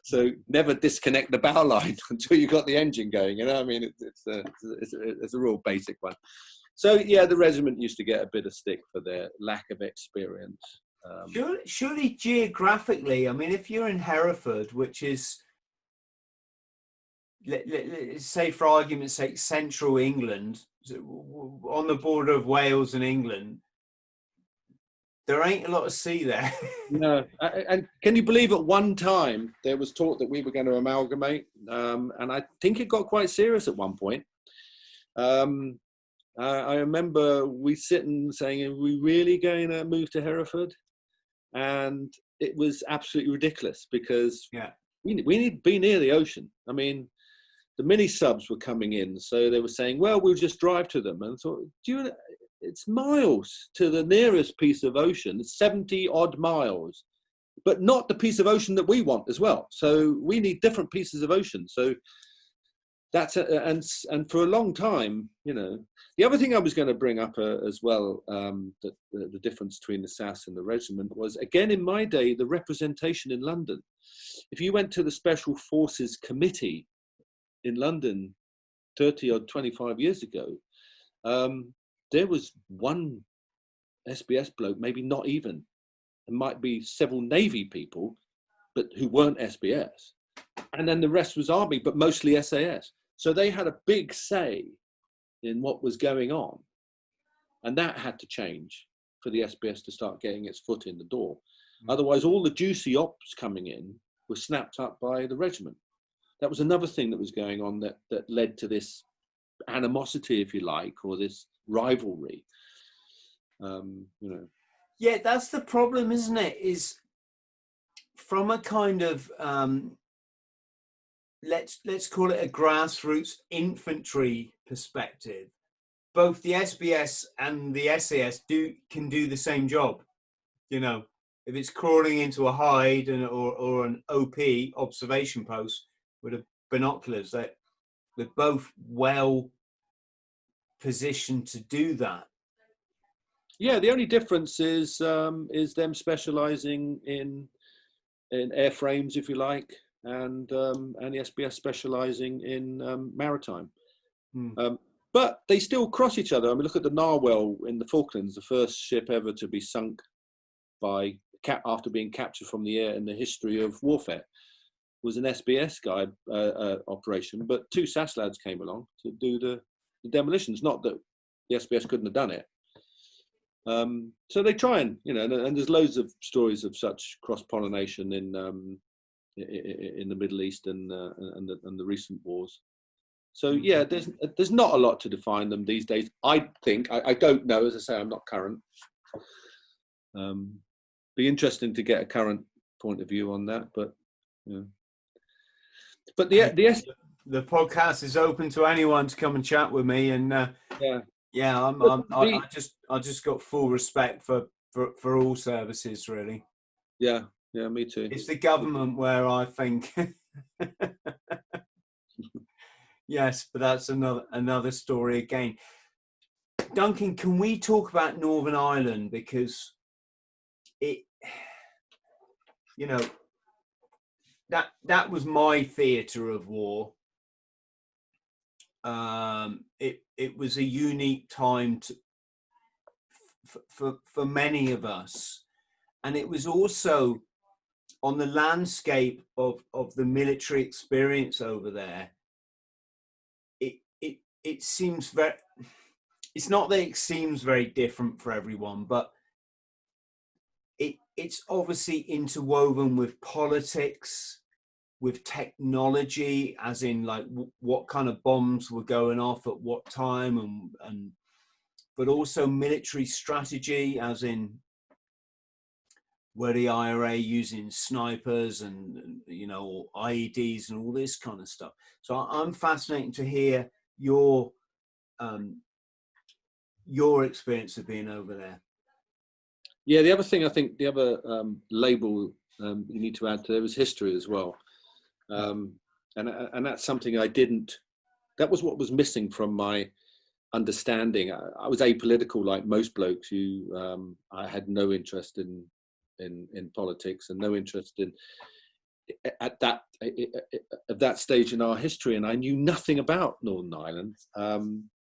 So never disconnect the bow line until you got the engine going. I mean, it's a real basic one. So yeah, the regiment used to get a bit of stick for their lack of experience. Surely geographically, I mean, if you're in Hereford, which is let's say for argument's sake, central England, on the border of Wales and England, there ain't a lot of sea there. No, and can you believe at one time there was talk that we were going to amalgamate, and I think it got quite serious at one point. I remember we sitting saying, "Are we really going to move to Hereford?" And it was absolutely ridiculous because we need to be near the ocean. I mean, the mini subs were coming in, so they were saying, "Well, we'll just drive to them." And I thought, it's miles to the nearest piece of ocean. It's 70 odd miles, but not the piece of ocean that we want as well. So we need different pieces of ocean. So that's and for a long time, you know. The other thing I was going to bring up as well, the difference between the SAS and the regiment was, again, in my day, the representation in London. If you went to the Special Forces Committee in London 30 or 25 years ago, there was one SBS bloke, maybe not even. There might be several Navy people, but who weren't SBS. And then the rest was Army, but mostly SAS. So they had a big say in what was going on. And that had to change for the SBS to start getting its foot in the door. Otherwise, all the juicy ops coming in were snapped up by the regiment. That was another thing that was going on that led to this animosity, if you like, or this rivalry. You know. Yeah, that's the problem, isn't it? Is from a kind of let's call it a grassroots infantry perspective, both the SBS and the SAS can do the same job. You know, if it's crawling into a hide or an OP observation post with a binoculars, they're both well positioned to do that. Yeah, the only difference is them specialising in airframes, if you like, and the SBS specialising in maritime. But they still cross each other. I mean, look at the Narwhal in the Falklands, the first ship ever to be sunk after being captured from the air in the history of warfare. Was an SBS guy operation, but two SAS lads came along to do the demolitions. Not that the SBS couldn't have done it. So they try and, you know, and there's loads of stories of such cross-pollination in the Middle East and the recent wars. So yeah, there's not a lot to define them these days. I think I don't know. As I say, I'm not current. Be interesting to get a current point of view on that, but yeah. But the podcast is open to anyone to come and chat with me, and I just got full respect for all services, really. Yeah, me too. It's the government where I think, yes, but that's another story again. Duncan, can we talk about Northern Ireland, because it, you know, that was my theatre of war. It was a unique time for many of us, and it was also on the landscape of the military experience over there. It seems very. It's not that it seems very different for everyone, but it's obviously interwoven with politics, with technology, as in like what kind of bombs were going off at what time, and but also military strategy, as in were the IRA using snipers and you know, or IEDs and all this kind of stuff. So I'm fascinated to hear your experience of being over there. Yeah, the other thing I think, the other label you need to add to there was history as well. And that's something that was what was missing from my understanding. I was apolitical like most blokes who I had no interest in politics and no interest in at that stage in our history, and I knew nothing about Northern Ireland.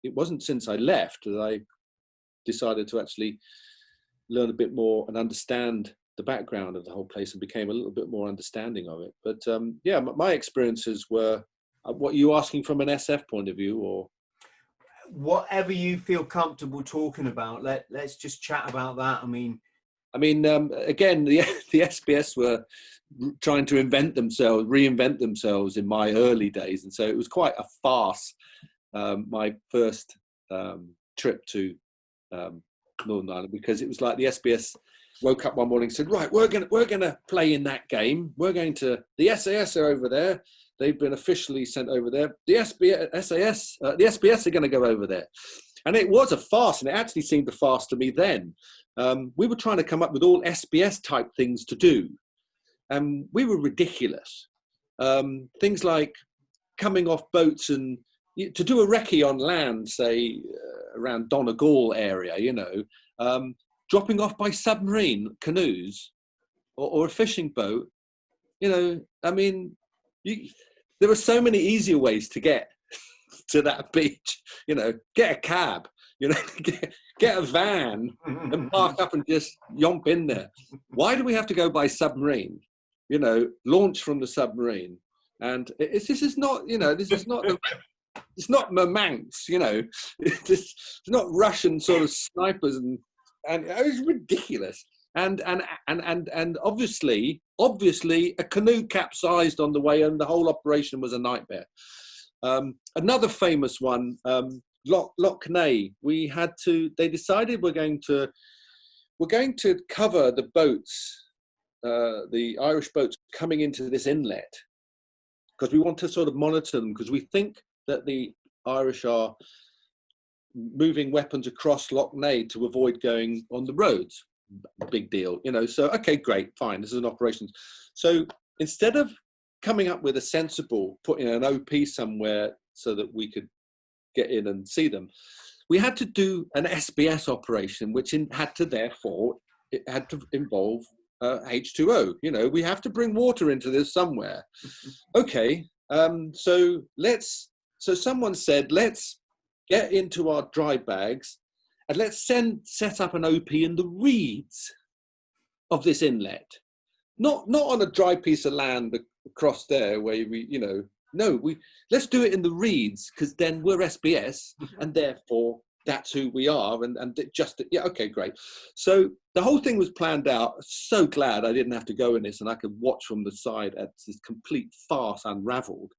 It wasn't since I left that I decided to actually learn a bit more and understand the background of the whole place, and became a little bit more understanding of it. But yeah, my experiences were, What are you asking from an SF point of view, or? Whatever you feel comfortable talking about, let's just chat about that. I mean, again, the SBS were trying to reinvent themselves in my early days, and so it was quite a farce. My first trip to Northern Ireland, because it was like the SBS woke up one morning and said, right, we're gonna play in that game. The SAS are over there. They've been officially sent over there. The SBS are going to go over there. And it was a farce, and it actually seemed a farce to me then. We were trying to come up with all SBS type things to do. We were ridiculous. Things like coming off boats and to do a recce on land, say around Donegal area, dropping off by submarine canoes or a fishing boat. There are so many easier ways to get to that beach. Get a cab, get a van and park up and just yomp in there. Why do we have to go by submarine? Launch from the submarine. And this is not it's not Murmansk, it's not Russian sort of snipers, and it was ridiculous. And obviously a canoe capsized on the way, and the whole operation was a nightmare. Another famous one, Loch Ness. They decided we're going to cover the boats, the Irish boats coming into this inlet, because we want to sort of monitor them, because we think that the Irish are moving weapons across Loch Ness to avoid going on the roads. Big deal, so okay, great, fine, this is an operation. So instead of coming up with a sensible, putting an OP somewhere so that we could get in and see them, we had to do an SBS operation, which had to involve H2O. We have to bring water into this somewhere. Okay, so someone said, let's get into our dry bags and let's set up an OP in the reeds of this inlet. Not on a dry piece of land across there where let's do it in the reeds, because then we're SBS and therefore that's who we are. Okay, great. So the whole thing was planned out. So glad I didn't have to go in this and I could watch from the side as this complete farce unraveled.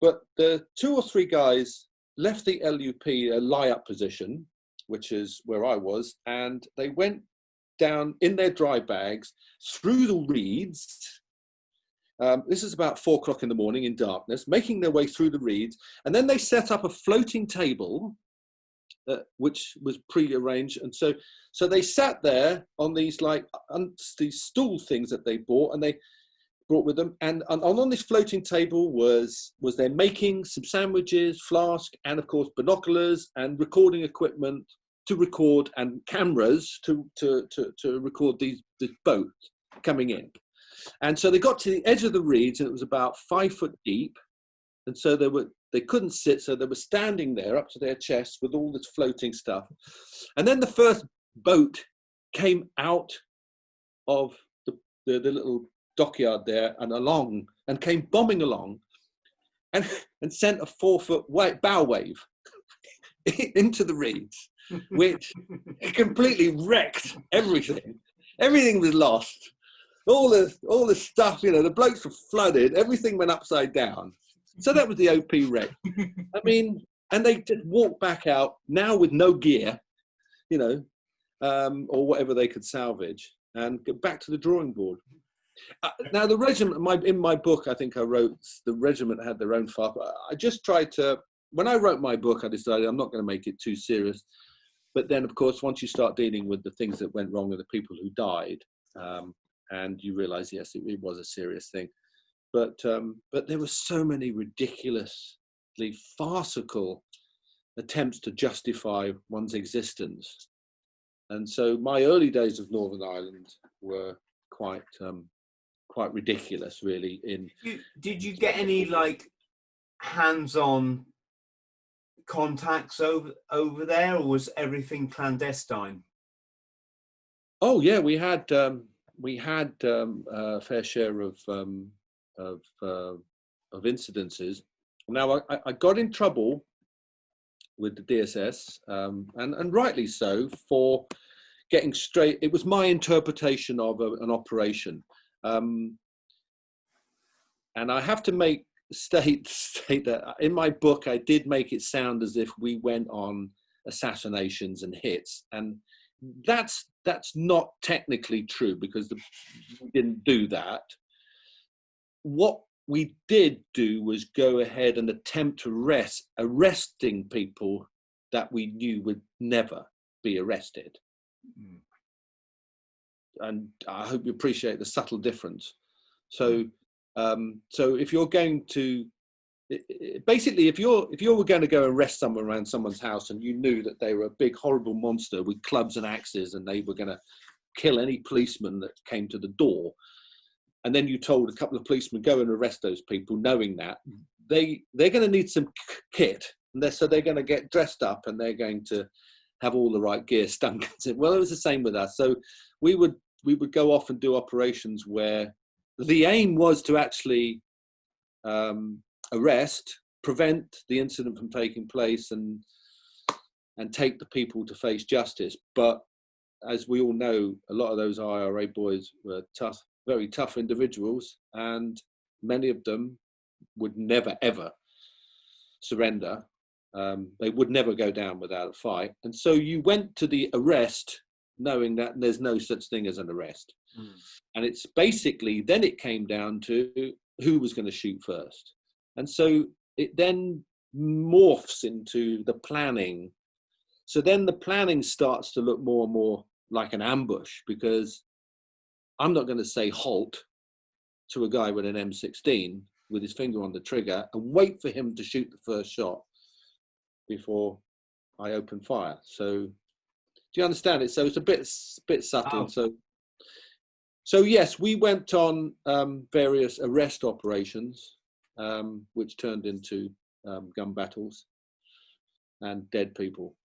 But the 2 or 3 guys left the LUP, a lie-up position, which is where I was, and they went down in their dry bags through the reeds. This is about 4 o'clock in the morning in darkness, making their way through the reeds. And then they set up a floating table, which was pre-arranged. And so they sat there on these these stool things that they bought, and they brought with them. And on this floating table was they're making some sandwiches, flask, and of course binoculars and recording equipment to record, and cameras to record this boat coming in. And so they got to the edge of the reeds, and it was about 5 foot deep. And so they couldn't sit, so they were standing there up to their chests with all this floating stuff. And then the first boat came out of the little dockyard there and came bombing along and sent a 4 foot bow wave into the reeds, which completely wrecked everything. Everything was lost. All the stuff, the blokes were flooded. Everything went upside down. So that was the OP wreck. And they just walked back out now with no gear, or whatever they could salvage, and go back to the drawing board. Now the regiment, in my book, I think I wrote the regiment had their own farce. I just tried to, when I wrote my book, I decided I'm not going to make it too serious. But then, of course, once you start dealing with the things that went wrong and the people who died, and you realize, yes, it was a serious thing. But there were so many ridiculously farcical attempts to justify one's existence. And so my early days of Northern Ireland were quite ridiculous, really. Did you get any hands-on contacts over there, or was everything clandestine? Oh yeah, we had a fair share of incidences. Now, I got in trouble with the DSS, and rightly so, for getting straight. It was my interpretation of an operation. And I have to state that in my book, I did make it sound as if we went on assassinations and hits. And that's not technically true, because we didn't do that. What we did do was go ahead and attempt to arresting people that we knew would never be arrested. Mm. And I hope you appreciate the subtle difference. So, so if you're going to, basically, if you were going to go arrest someone around someone's house and you knew that they were a big horrible monster with clubs and axes and they were going to kill any policeman that came to the door, and then you told a couple of policemen go and arrest those people, knowing that they're going to need some kit, and so they're going to get dressed up and they're going to have all the right gear. Duncan said, well, it was the same with us. So we would go off and do operations where the aim was to actually arrest, prevent the incident from taking place, and take the people to face justice. But as we all know, a lot of those IRA boys were tough, very tough individuals, and many of them would never ever surrender. They would never go down without a fight. And so you went to the arrest knowing that there's no such thing as an arrest. Mm. And it's basically, then it came down to who was going to shoot first. And so it then morphs into the planning. So then the planning starts to look more and more like an ambush, because I'm not going to say halt to a guy with an M16 with his finger on the trigger and wait for him to shoot the first shot before I open fire. So do you understand it? So it's a bit subtle. Oh. So yes, we went on various arrest operations, which turned into gun battles and dead people.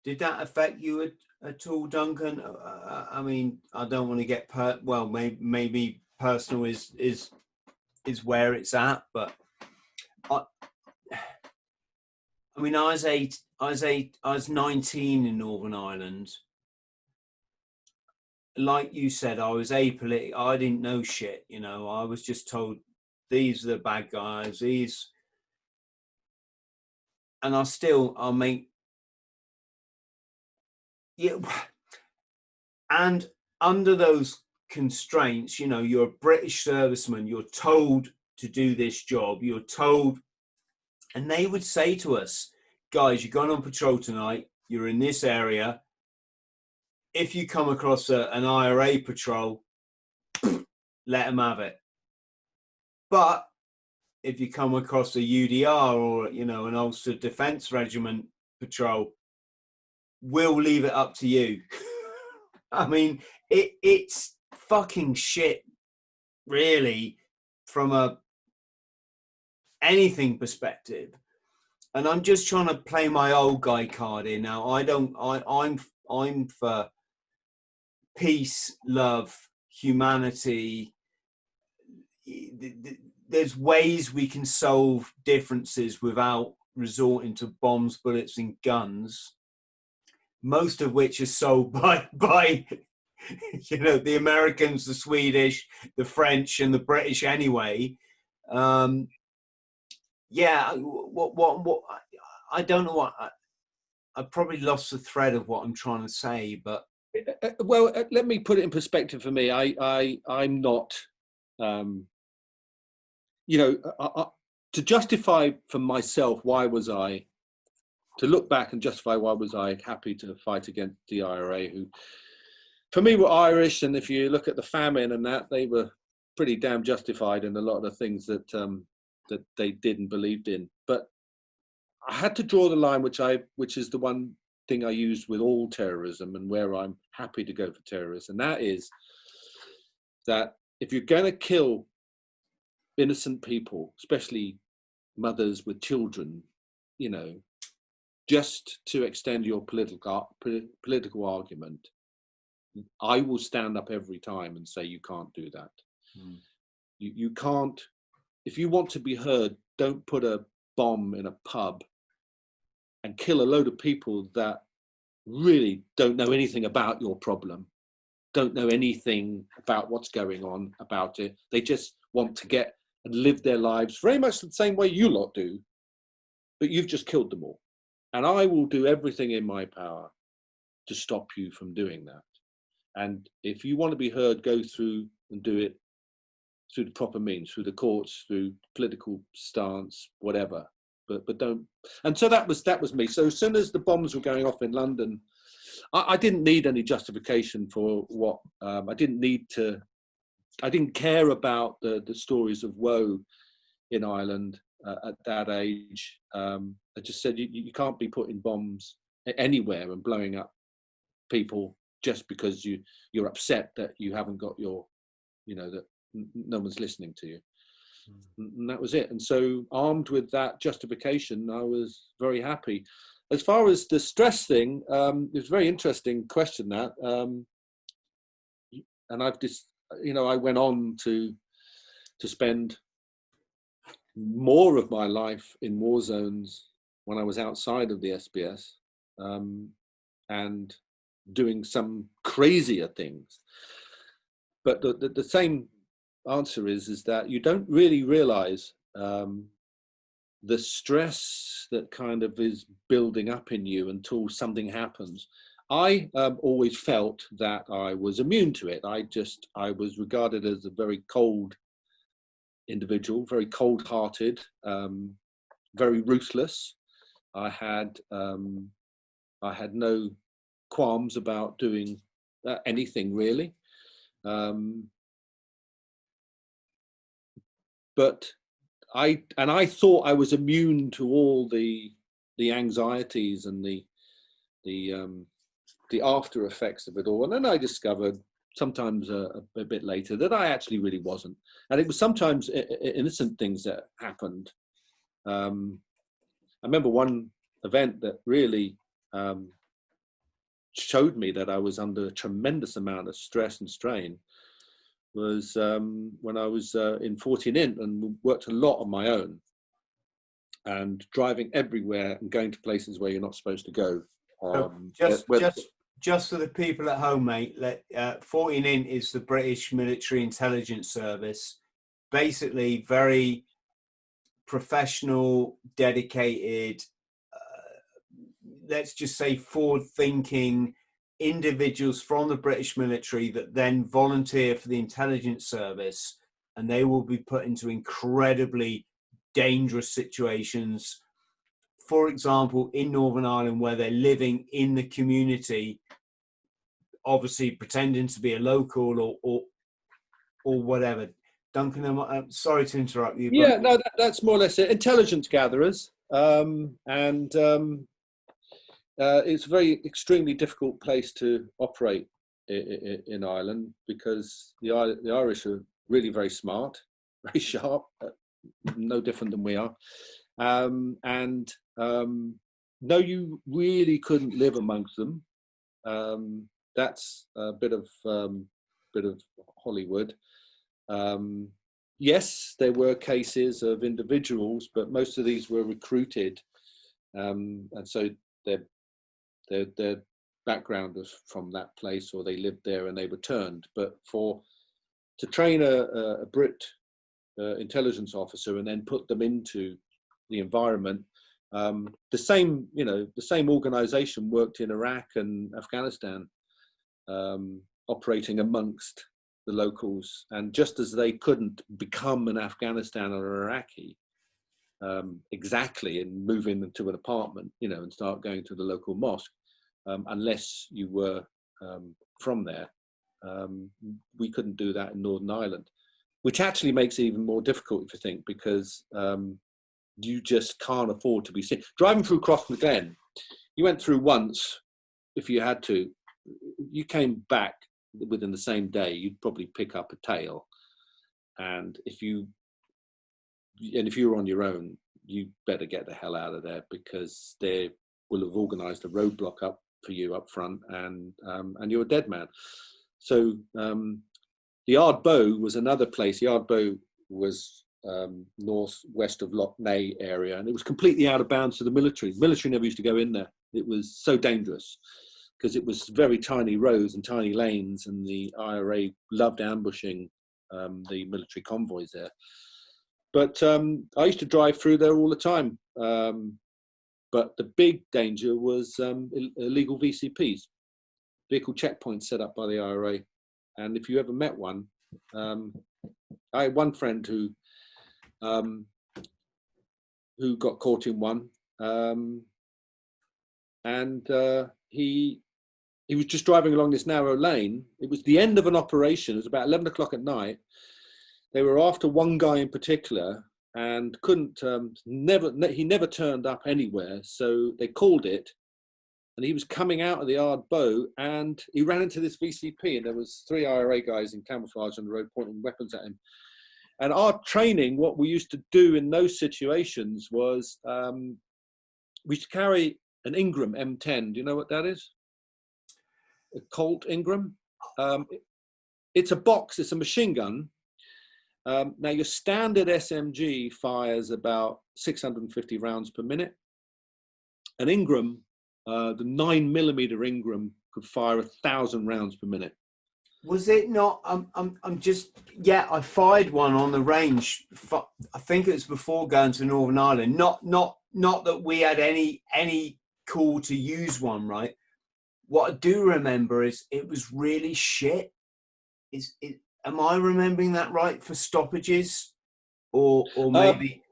Did that affect you at all, Duncan? I mean, I don't want to get maybe personal is where it's at, but I mean, I was 19 in Northern Ireland. Like you said, I was apolitical. I didn't know shit, you know. I was just told these are the bad guys. And I'll make. Yeah, and under those constraints, you know, you're a British serviceman, you're told to do this job, you're told, and they would say to us, guys, you're going on patrol tonight, you're in this area, if you come across an IRA patrol, let them have it. But if you come across a UDR or, you know, an Ulster Defence Regiment patrol, we'll leave it up to you. I mean, it's fucking shit, really, from a anything perspective. And I'm just trying to play my old guy card here now. I'm for peace, love, humanity. There's ways we can solve differences without resorting to bombs, bullets, and guns. Most of which are sold by you know, the Americans, the Swedish, the French, and the British anyway. Yeah, what I don't know what I probably lost the thread of what I'm trying to say, but well, let me put it in perspective for me. I'm not, you know, to justify for myself to look back and justify why was I happy to fight against the IRA, who for me were Irish, and if you look at the famine and that, they were pretty damn justified in a lot of the things that that they did and believed in. But I had to draw the line, which is the one thing I used with all terrorism and where I'm happy to go for terrorists, and that is that if you're going to kill innocent people, especially mothers with children, you know, just to extend your political argument, I will stand up every time and say you can't do that. Mm. You can't if you want to be heard, don't put a bomb in a pub and kill a load of people that really don't know anything about your problem, don't know anything about what's going on about it. They just want to get and live their lives very much the same way you lot do, but you've just killed them all. And I will do everything in my power to stop you from doing that. And if you want to be heard, go through and do it through the proper means, through the courts, through political stance, whatever. But don't. And so that was me. So as soon as the bombs were going off in London, I didn't need any justification for what I didn't care about the stories of woe in Ireland at that age. I just said you can't be putting bombs anywhere and blowing up people just because you're upset that you haven't got your, that no one's listening to you. And that was it. And so armed with that justification, I was very happy. As far as the stress thing, it's a very interesting question, that. And I've just, I went on to spend more of my life in war zones when I was outside of the SBS, and doing some crazier things. But the same answer is that you don't really realize the stress that kind of is building up in you until something happens. I always felt that I was immune to it. I was regarded as a very cold individual, very cold-hearted, very ruthless. I had no qualms about doing anything really. But I thought I was immune to all the anxieties and the after effects of it all. And then I discovered sometimes a bit later that I actually really wasn't. And it was sometimes innocent things that happened. I remember one event that really showed me that I was under a tremendous amount of stress and strain was when I was in 14 Int and worked a lot on my own and driving everywhere and going to places where you're not supposed to go. Just for the people at home, mate, 14 Int is the British Military Intelligence Service. Basically, very professional, dedicated, let's just say forward-thinking individuals from the British military that then volunteer for the intelligence service, and they will be put into incredibly dangerous situations. For example, in Northern Ireland, where they're living in the community, obviously pretending to be a local or whatever. Duncan, I'm sorry to interrupt you. Yeah, no, that's more or less it. Intelligence gatherers, it's a very extremely difficult place to operate in Ireland because the Irish are really very smart, very sharp, no different than we are. No, you really couldn't live amongst them. That's a bit of Hollywood. Yes, there were cases of individuals, but most of these were recruited, and so their background was from that place, or they lived there and they returned. But to train a Brit intelligence officer and then put them into the environment, the same organization worked in Iraq and Afghanistan, operating amongst the locals. And just as they couldn't become an Afghanistan or Iraqi exactly and move into an apartment, and start going to the local mosque, unless you were from there, we couldn't do that in Northern Ireland, which actually makes it even more difficult, if you think, because you just can't afford to be seen. Driving through Crossmaglen, you went through once, if you had to, you came back within the same day, you'd probably pick up a tail. And if you were on your own, you better get the hell out of there, because they will have organised a roadblock up for you up front, and you're a dead man. So the Ardbow was another place. The Ardbow was northwest of Loch Ney area, and it was completely out of bounds to the military. The military never used to go in there. It was so dangerous because it was very tiny roads and tiny lanes, and the IRA loved ambushing the military convoys there. But I used to drive through there all the time. But the big danger was illegal VCPs, vehicle checkpoints set up by the IRA. And if you ever met one, I had one friend who got caught in one, and he was just driving along this narrow lane. It was the end of an operation. It was about 11 o'clock at night. They were after one guy in particular and couldn't, he never turned up anywhere. So they called it, and he was coming out of the Ardbow, and he ran into this VCP, and there was 3 IRA guys in camouflage on the road pointing weapons at him. And our training, what we used to do in those situations was we used to carry an Ingram M10. Do you know what that is? A Colt Ingram. It's a box, it's a machine gun. Now your standard SMG fires about 650 rounds per minute. An Ingram, the 9mm Ingram, could fire 1,000 rounds per minute. Was it not? I'm just, yeah, I fired one on the range. I think it was before going to Northern Ireland. Not that we had any call to use one, right? What I do remember is it was really shit. Am I remembering that right for stoppages, or maybe?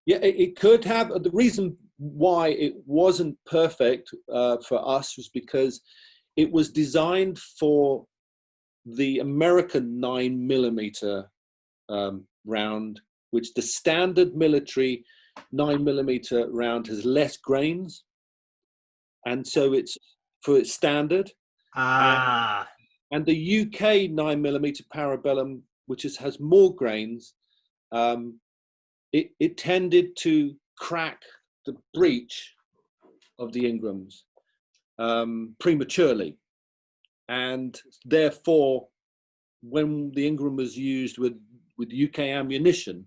It could have. The reason why it wasn't perfect for us was because it was designed for the American 9mm round, which the standard military 9mm round has less grains, and so it's for its standard. And the UK 9mm Parabellum, which has more grains, it tended to crack the breech of the Ingrams prematurely. And therefore, when the Ingram was used with UK ammunition,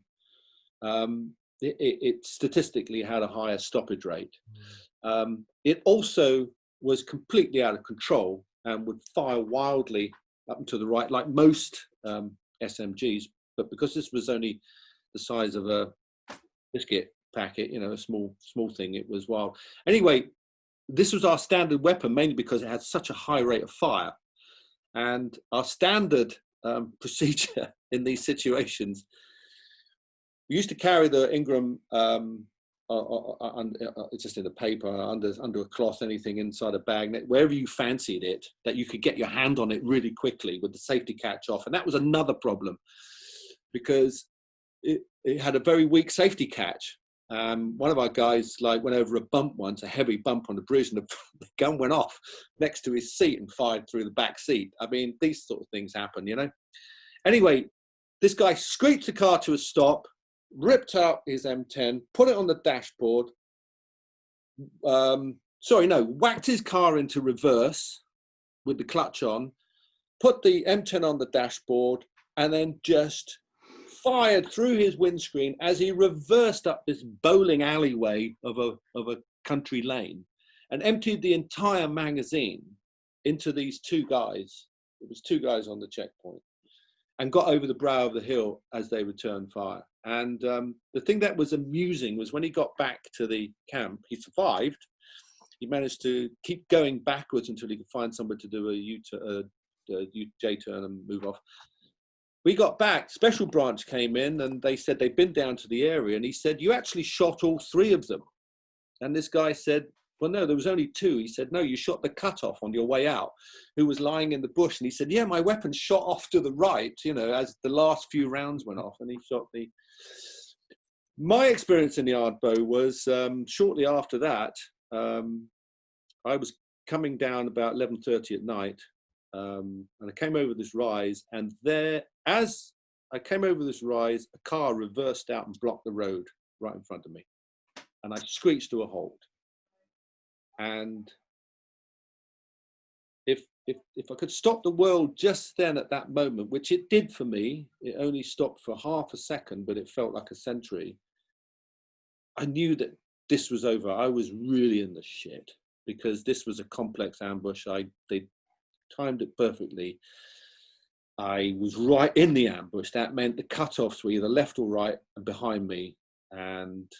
it statistically had a higher stoppage rate. It also was completely out of control and would fire wildly up and to the right, like most SMGs. But because this was only the size of a biscuit packet, a small thing, it was wild. Anyway, this was our standard weapon, mainly because it had such a high rate of fire. And our standard procedure in these situations, we used to carry the Ingram just in the paper, under a cloth, anything inside a bag, wherever you fancied it, that you could get your hand on it really quickly with the safety catch off. And that was another problem, because it had a very weak safety catch. One of our guys went over a bump once, a heavy bump on the bridge, and the gun went off next to his seat and fired through the back seat. I mean, these sort of things happen, Anyway, this guy screeched the car to a stop, ripped out his M10, put it on the dashboard. Whacked his car into reverse with the clutch on, put the M10 on the dashboard, and then just fired through his windscreen as he reversed up this bowling alleyway of a country lane and emptied the entire magazine into these 2 guys. It was 2 guys on the checkpoint, and got over the brow of the hill as they returned fire. And the thing that was amusing was when he got back to the camp, he survived. He managed to keep going backwards until he could find somewhere to do a J-turn and move off. We got back, Special Branch came in, and they said they'd been down to the area, and he said, "You actually shot all 3 of them." And this guy said, "Well, no, there was only 2. He said, "No, you shot the cutoff on your way out, who was lying in the bush." And he said, "Yeah, my weapon shot off to the right, as the last few rounds went off." And he shot My experience in the Ardbow was shortly after that, I was coming down about 11:30 at night, and I came over this rise, and as I came over this rise, a car reversed out and blocked the road right in front of me, and I screeched to a halt. And if I could stop the world just then at that moment, which it did for me, it only stopped for half a second, but it felt like a century. I knew that this was over. I was really in the shit, because this was a complex ambush. They timed it perfectly. I was right in the ambush. That meant the cutoffs were either left or right and behind me, and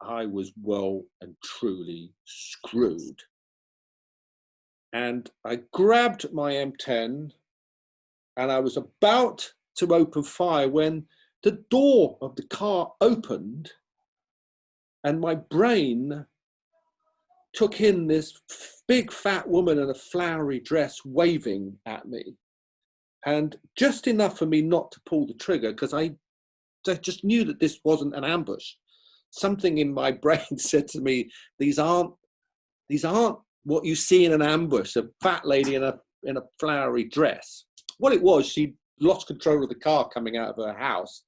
I was well and truly screwed. And I grabbed my M10 and I was about to open fire when the door of the car opened and my brain took in this big fat woman in a flowery dress waving at me. And just enough for me not to pull the trigger, because I just knew that this wasn't an ambush. Something in my brain said to me, these aren't what you see in an ambush, a fat lady in a flowery dress. What it was, she lost control of the car coming out of her house,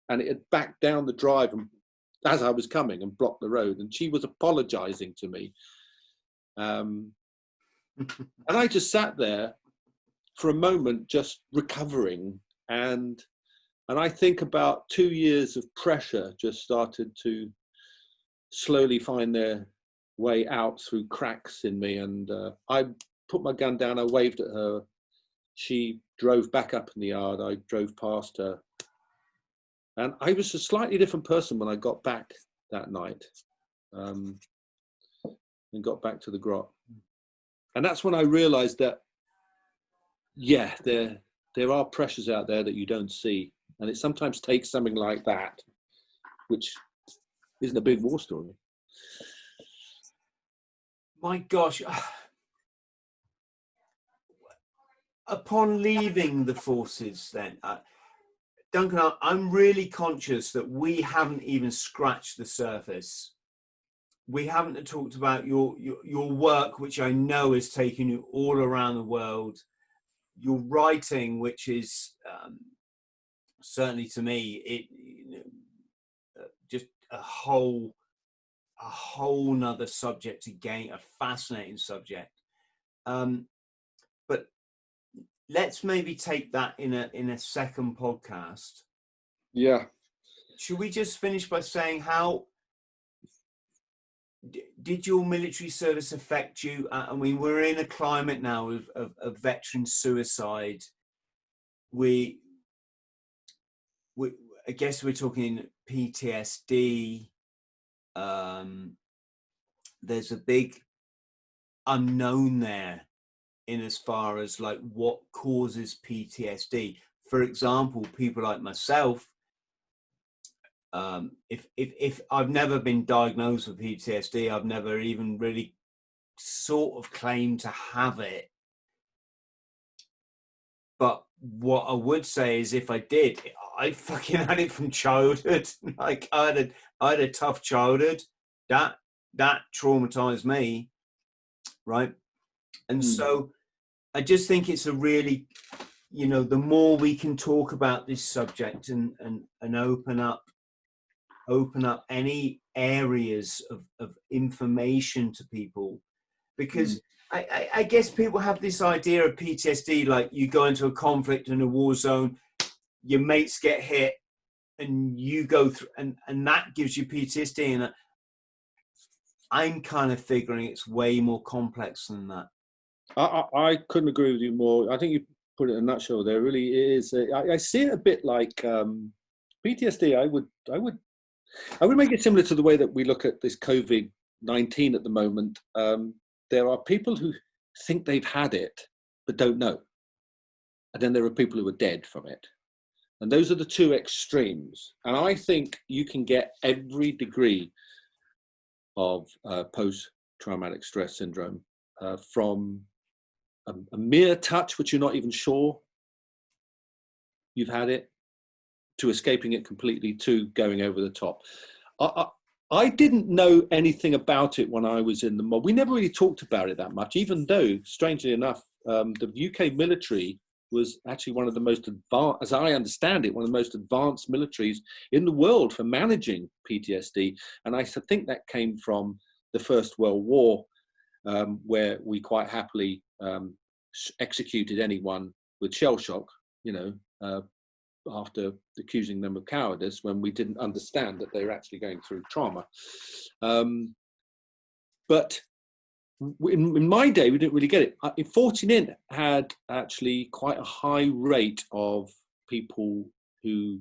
and it had backed down the drive and, as I was coming, and blocked the road, and she was apologizing to me. And I just sat there for a moment, just recovering, and I think about 2 years of pressure just started to slowly find their way out through cracks in me. And I put my gun down, I waved at her. She drove back up in the yard. I drove past her. And I was a slightly different person when I got back that night, and got back to the grot. And that's when I realized that, yeah, there are pressures out there that you don't see. And it sometimes takes something like that, which isn't a big war story. My gosh. Upon leaving the forces then, Duncan, I'm really conscious that we haven't even scratched the surface. We haven't talked about your work, which I know has taken you all around the world. Your writing, which is certainly to me, just a whole nother subject again, a fascinating subject. But let's maybe take that in a second podcast. Yeah. Should we just finish by saying, how did your military service affect you? I mean, we're in a climate now of veteran suicide. I guess we're talking PTSD. There's a big unknown there in as far as like what causes PTSD. For example, people like myself, if I've never been diagnosed with PTSD, I've never even really sort of claimed to have it. But what I would say is, if I did, I fucking had it from childhood. Like I had a tough childhood. That traumatized me, right? And so I just think it's a really, the more we can talk about this subject and open up any areas of information to people, because I guess people have this idea of PTSD, like you go into a conflict in a war zone, your mates get hit, and you go through, and that gives you PTSD. And I'm kind of figuring it's way more complex than that. I couldn't agree with you more. I think you put it in a nutshell. There really is. I see it a bit like PTSD. I would make it similar to the way that we look at this COVID-19 at the moment. There are people who think they've had it but don't know, and then there are people who are dead from it. And those are the two extremes. And I think you can get every degree of post-traumatic stress syndrome from a mere touch, which you're not even sure you've had it, to escaping it completely, to going over the top. I didn't know anything about it when I was in the mob. We never really talked about it that much, even though, strangely enough, the UK military was actually one of the most advanced, as I understand it, one of the most advanced militaries in the world for managing PTSD. And I think that came from the First World War, where we quite happily executed anyone with shell shock, you know, after accusing them of cowardice when we didn't understand that they were actually going through trauma. But in my day, we didn't really get it. 14 Int had actually quite a high rate of people who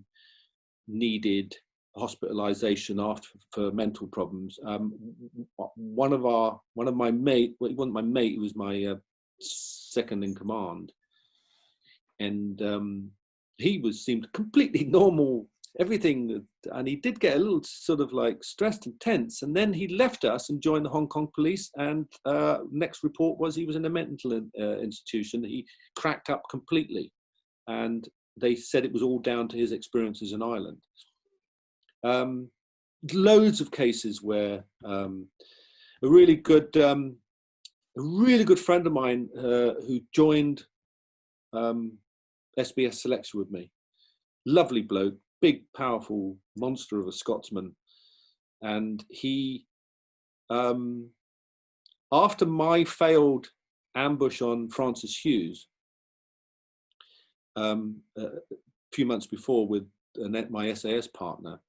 needed hospitalization after for mental problems. One of my mate, well, he wasn't my mate, he was my second in command, and he seemed completely normal, everything, and he did get a little sort of like stressed and tense, and then he left us and joined the Hong Kong police, and next report was he was in a mental institution. He cracked up completely, and they said it was all down to his experiences in Ireland. Loads of cases where a really good friend of mine who joined SBS selection with me, lovely bloke, big, powerful monster of a Scotsman, and he, after my failed ambush on Francis Hughes, a few months before with my SAS partner,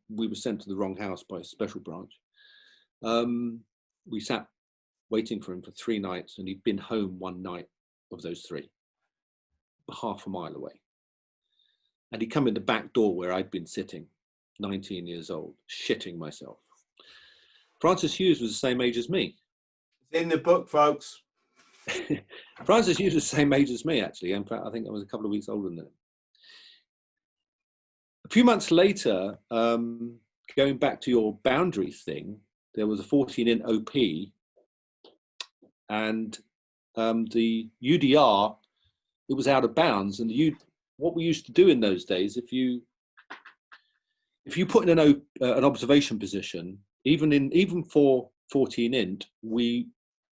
we were sent to the wrong house by a special branch. We sat waiting for him for 3 nights, and he'd been home 1 night of those 3, half a mile away. And he'd come in the back door where I'd been sitting, 19 years old, shitting myself. Francis Hughes was the same age as me. It's in the book, folks. Francis Hughes was the same age as me, actually. In fact, I think I was a couple of weeks older than him. A few months later, going back to your boundary thing, there was a 14 Int OP, and the UDR, it was out of bounds. And what we used to do in those days, if you put in an observation position, even for 14 Int, we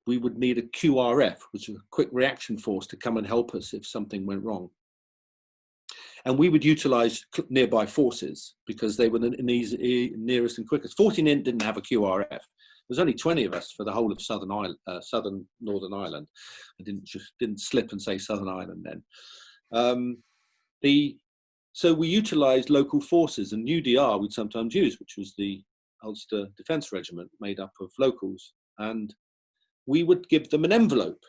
would need a QRF, which is a quick reaction force, to come and help us if something went wrong. And we would utilize nearby forces because they were the nearest and quickest. 14 Int didn't have a QRF. There was only 20 of us for the whole of southern Northern Ireland. I didn't slip and say Southern Ireland then. So we utilized local forces, and UDR we'd sometimes use, which was the Ulster Defence Regiment, made up of locals. And we would give them an envelope.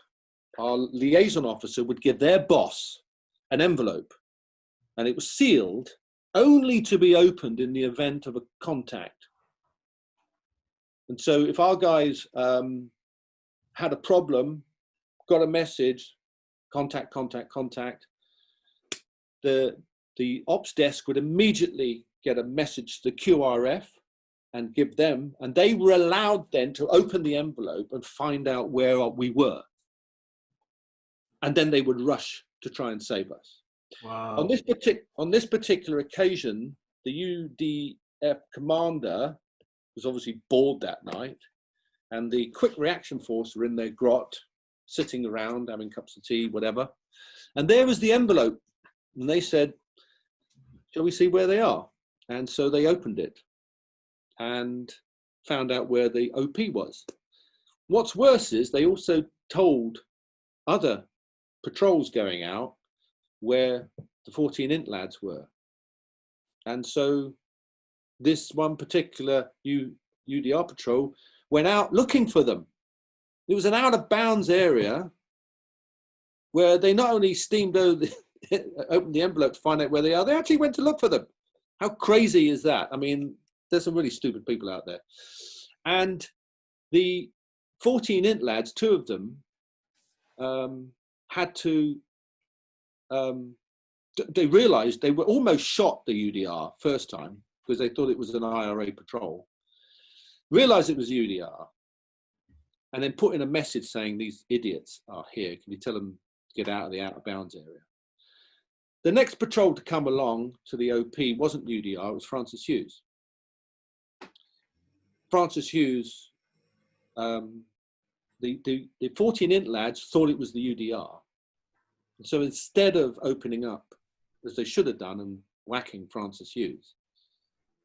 Our liaison officer would give their boss an envelope, and it was sealed only to be opened in the event of a contact. And so if our guys had a problem, got a message, contact, the ops desk would immediately get a message to the QRF and give them, and they were allowed then to open the envelope and find out where we were. And then they would rush to try and save us. Wow. On this particular occasion, the UDF commander was obviously bored that night, and the quick reaction force were in their grot, sitting around, having cups of tea, whatever. And there was the envelope, and they said, "Shall we see where they are?" And so they opened it and found out where the OP was. What's worse is they also told other patrols going out where the 14 Int lads were. And so this one particular UDR patrol went out looking for them. It was an out of bounds area where they not only steamed over opened the envelope to find out where they are, they actually went to look for them. How crazy is that? I mean, there's some really stupid people out there. And the 14 Int lads, 2 of them, had to, they realized they were almost shot the UDR first time because they thought it was an IRA patrol, realized it was UDR, and then put in a message saying, "These idiots are here, can you tell them to get out of the out of bounds area?" The next patrol to come along to the OP wasn't UDR, it was Francis Hughes. Francis Hughes, the 14 Int lads thought it was the UDR. And so instead of opening up, as they should have done, and whacking Francis Hughes,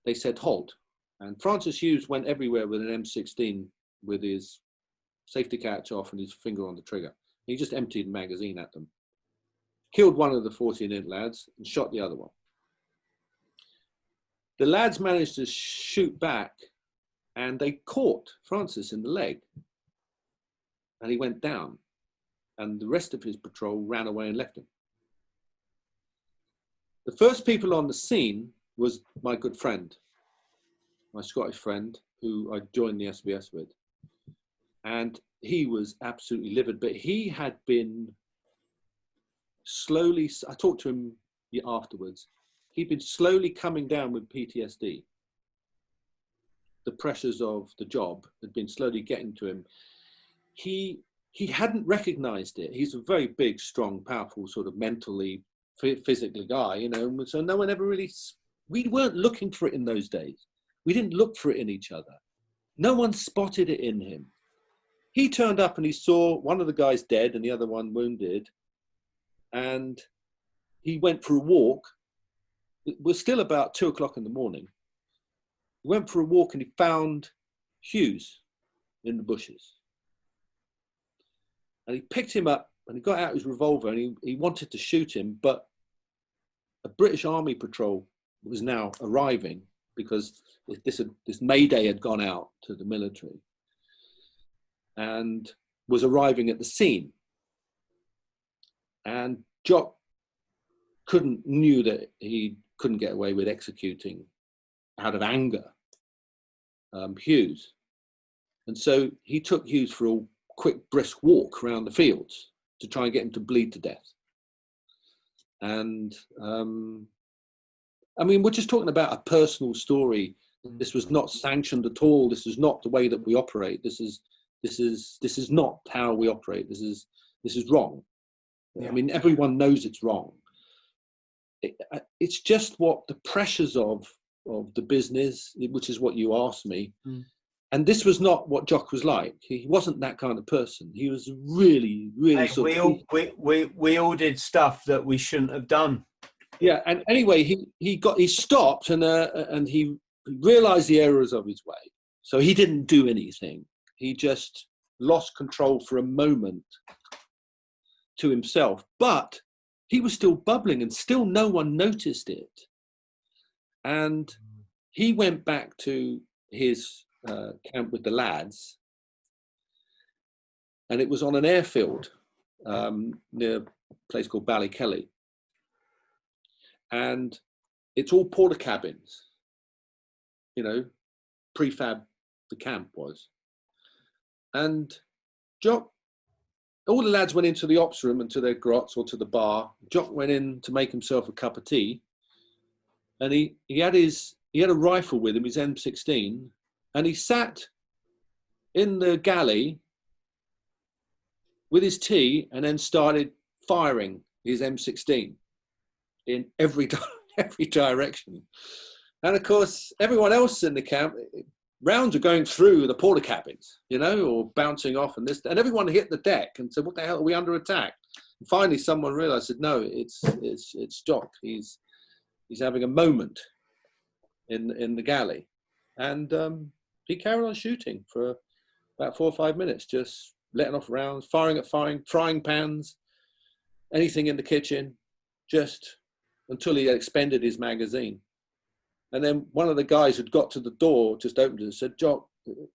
they said halt. And Francis Hughes went everywhere with an M16 with his safety catch off and his finger on the trigger. He just emptied a magazine at them, killed one of the 14 lads and shot the other one. The lads managed to shoot back and they caught Francis in the leg and he went down, and the rest of his patrol ran away and left him. The first people on the scene was my good friend, my Scottish friend, who I joined the SBS with. And he was absolutely livid, but he had been slowly, I talked to him afterwards, he'd been slowly coming down with PTSD. The pressures of the job had been slowly getting to him. He hadn't recognized it. He's a very big, strong, powerful, sort of mentally, physically guy, you know, so no one ever really, we weren't looking for it in those days. We didn't look for it in each other. No one spotted it in him. He turned up and he saw one of the guys dead and the other one wounded. And he went for a walk. It was still about 2 o'clock in the morning. He went for a walk and he found Hughes in the bushes. And he picked him up and he got out his revolver and he wanted to shoot him, but a British Army patrol was now arriving because this Mayday had gone out to the military and was arriving at the scene. And Jock knew that he couldn't get away with executing out of anger Hughes. And so he took Hughes for a quick brisk walk around the fields to try and get him to bleed to death. And I mean, we're just talking about a personal story. This was not sanctioned at all. This is not the way that we operate. This is not how we operate. This is wrong. Yeah. I mean, everyone knows it's wrong. It's just what the pressures of the business, which is what you asked me. And this was not what Jock was like. He wasn't that kind of person. He was really, really we all did stuff that we shouldn't have done. Yeah, and anyway, he stopped and he realized the errors of his way. So he didn't do anything. He just lost control for a moment to himself. But he was still bubbling and still no one noticed it. And he went back to his camp with the lads, and it was on an airfield near a place called Ballykelly, and it's all porter cabins, you know, prefab the camp was. And Jock, all the lads went into the ops room and to their grots or to the bar. Jock went in to make himself a cup of tea, and he had a rifle with him, his M16. And he sat in the galley with his tea and then started firing his M16 in every direction. And of course, everyone else in the camp, rounds are going through the porter cabins, you know, or bouncing off and everyone hit the deck and said, what the hell, are we under attack? And finally, someone realized, said, no, it's Jock. He's having a moment in the galley. And he carried on shooting for about 4 or 5 minutes, just letting off rounds, firing at frying pans, anything in the kitchen, just until he had expended his magazine. And then one of the guys who'd got to the door just opened it and said, Jock,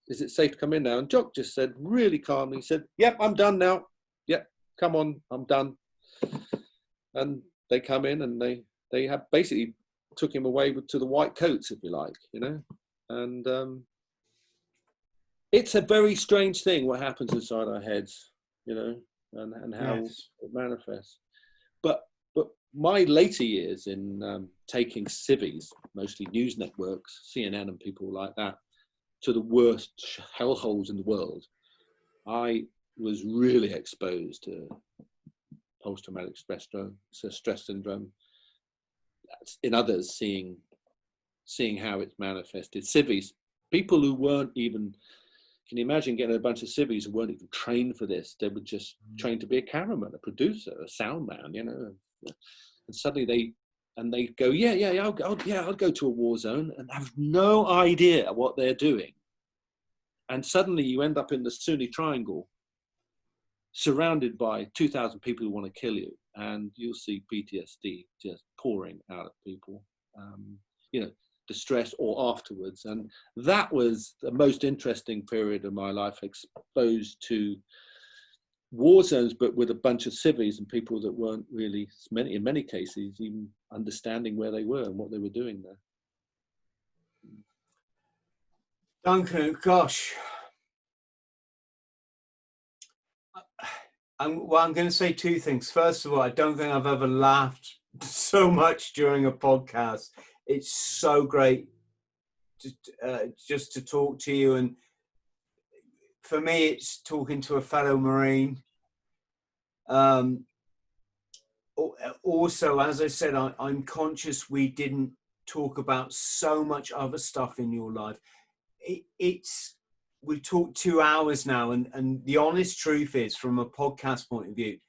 is it safe to come in now? And Jock just said really calmly, he said, yep, I'm done now. Yep, come on, I'm done. And they come in and they have basically took him away to the white coats, if you like, you know. And it's a very strange thing what happens inside our heads, you know, and how it manifests. But my later years in taking civvies, mostly news networks, CNN and people like that, to the worst hellholes in the world, I was really exposed to post-traumatic stress syndrome. In others, seeing how it's manifested. Civvies, people who weren't even, can you imagine getting a bunch of civvies who weren't even trained for this? They were just trained to be a cameraman, a producer, a sound man, you know. And suddenly they go, I'll go to a war zone and have no idea what they're doing. And suddenly you end up in the Sunni Triangle surrounded by 2,000 people who want to kill you, and you'll see PTSD just pouring out of people, distress or afterwards. And that was the most interesting period of my life, exposed to war zones, but with a bunch of civvies and people that weren't really, in many cases, even understanding where they were and what they were doing there. Duncan, gosh. I'm going to say two things. First of all, I don't think I've ever laughed so much during a podcast. It's so great just to talk to you. And for me, it's talking to a fellow Marine. Also, as I said, I'm conscious we didn't talk about so much other stuff in your life. We've talked 2 hours now, and the honest truth is, from a podcast point of view,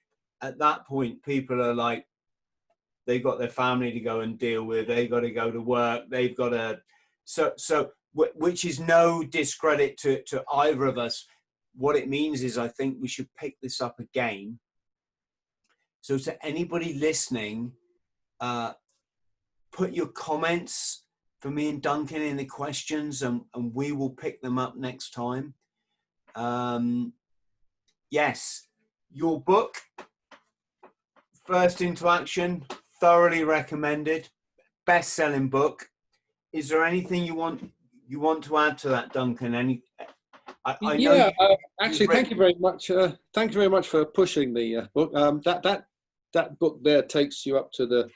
at that point, people are like, they've got their family to go and deal with, they've got to go to work, they've got to, which is no discredit to either of us. What it means is, I think we should pick this up again. So to anybody listening, put your comments for me and Duncan in the questions, and we will pick them up next time. Yes, your book, First Into Action, thoroughly recommended, best-selling book. Is there anything you want to add to that, Duncan? I know actually, thank you very much. Thank you very much for pushing the book. That book there takes you up to the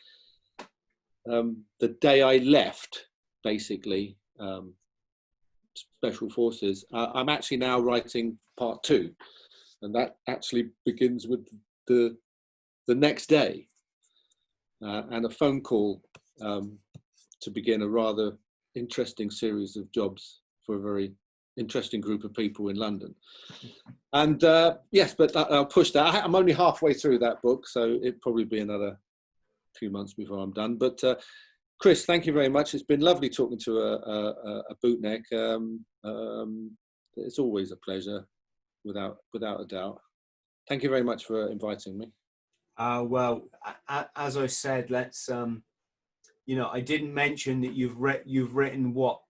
day I left, basically, Special Forces. I'm actually now writing part 2, and that actually begins with the next day, and a phone call to begin a rather interesting series of jobs for a very interesting group of people in London. And yes, but I'll push that. I'm only halfway through that book, so it'll probably be another few months before I'm done. But Chris, thank you very much. It's been lovely talking to a bootneck. It's always a pleasure, without a doubt. Thank you very much for inviting me. Well, as I said, let's. I didn't mention that you've written, what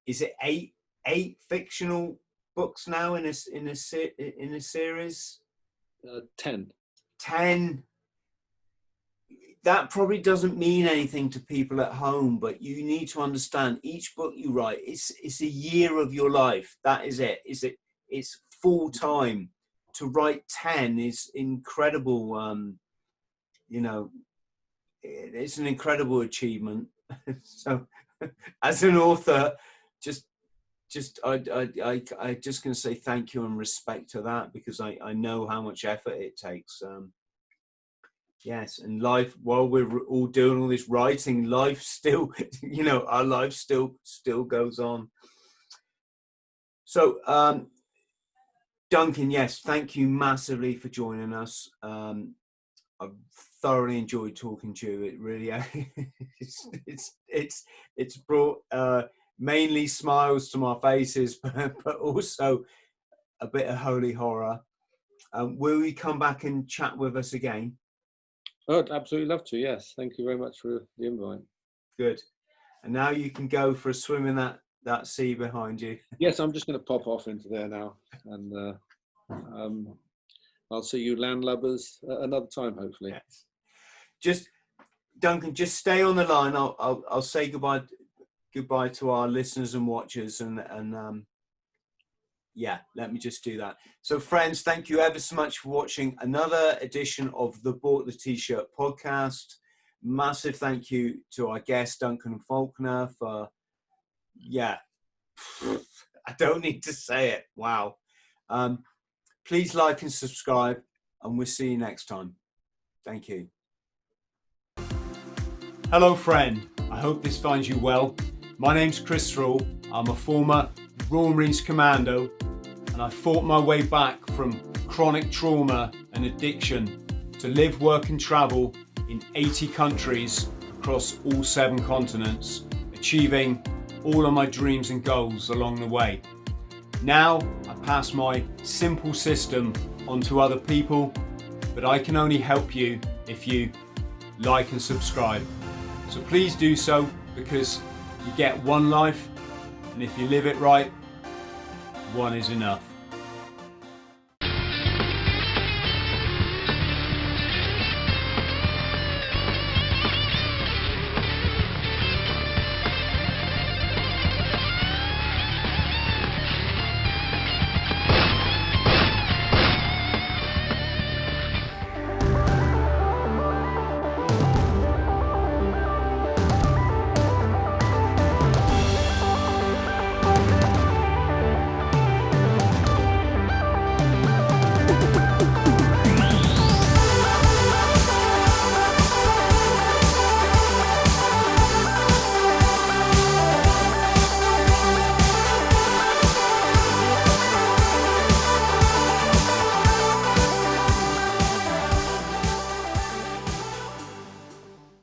is it, eight fictional books now in a series? 10. 10. That probably doesn't mean anything to people at home, but you need to understand, each book you write, it's a year of your life. That is it. It's full time. To write 10 is incredible. It's an incredible achievement. So, as an author, I just going to say thank you and respect to that, because I know how much effort it takes. Yes, and life, while we're all doing all this writing, life still, our life still goes on. So, Duncan, yes, thank you massively for joining us. I've thoroughly enjoyed talking to you. It really, it's brought mainly smiles to my faces, but also a bit of holy horror. Will you come back and chat with us again? I'd absolutely love to, yes. Thank you very much for the invite. Good. And now you can go for a swim in that sea behind you. Yes, I'm just going to pop off into there now. And I'll see you landlubbers another time, hopefully. Yes. Just, Duncan, just stay on the line. I'll say goodbye to our listeners and watchers, and yeah, let me just do that. So friends, thank you ever so much for watching another edition of the Bought the T-Shirt podcast. Massive thank you to our guest, Duncan Falconer, for, I don't need to say it. Wow. Please like and subscribe, and we'll see you next time. Thank you. Hello friend, I hope this finds you well. My name's Chris THRALL. I'm a former Royal Marines Commando, and I fought my way back from chronic trauma and addiction to live, work and travel in 80 countries across all 7 continents, achieving all of my dreams and goals along the way. Now I pass my simple system onto other people, but I can only help you if you like and subscribe. So please do so, because you get one life, and if you live it right, one is enough.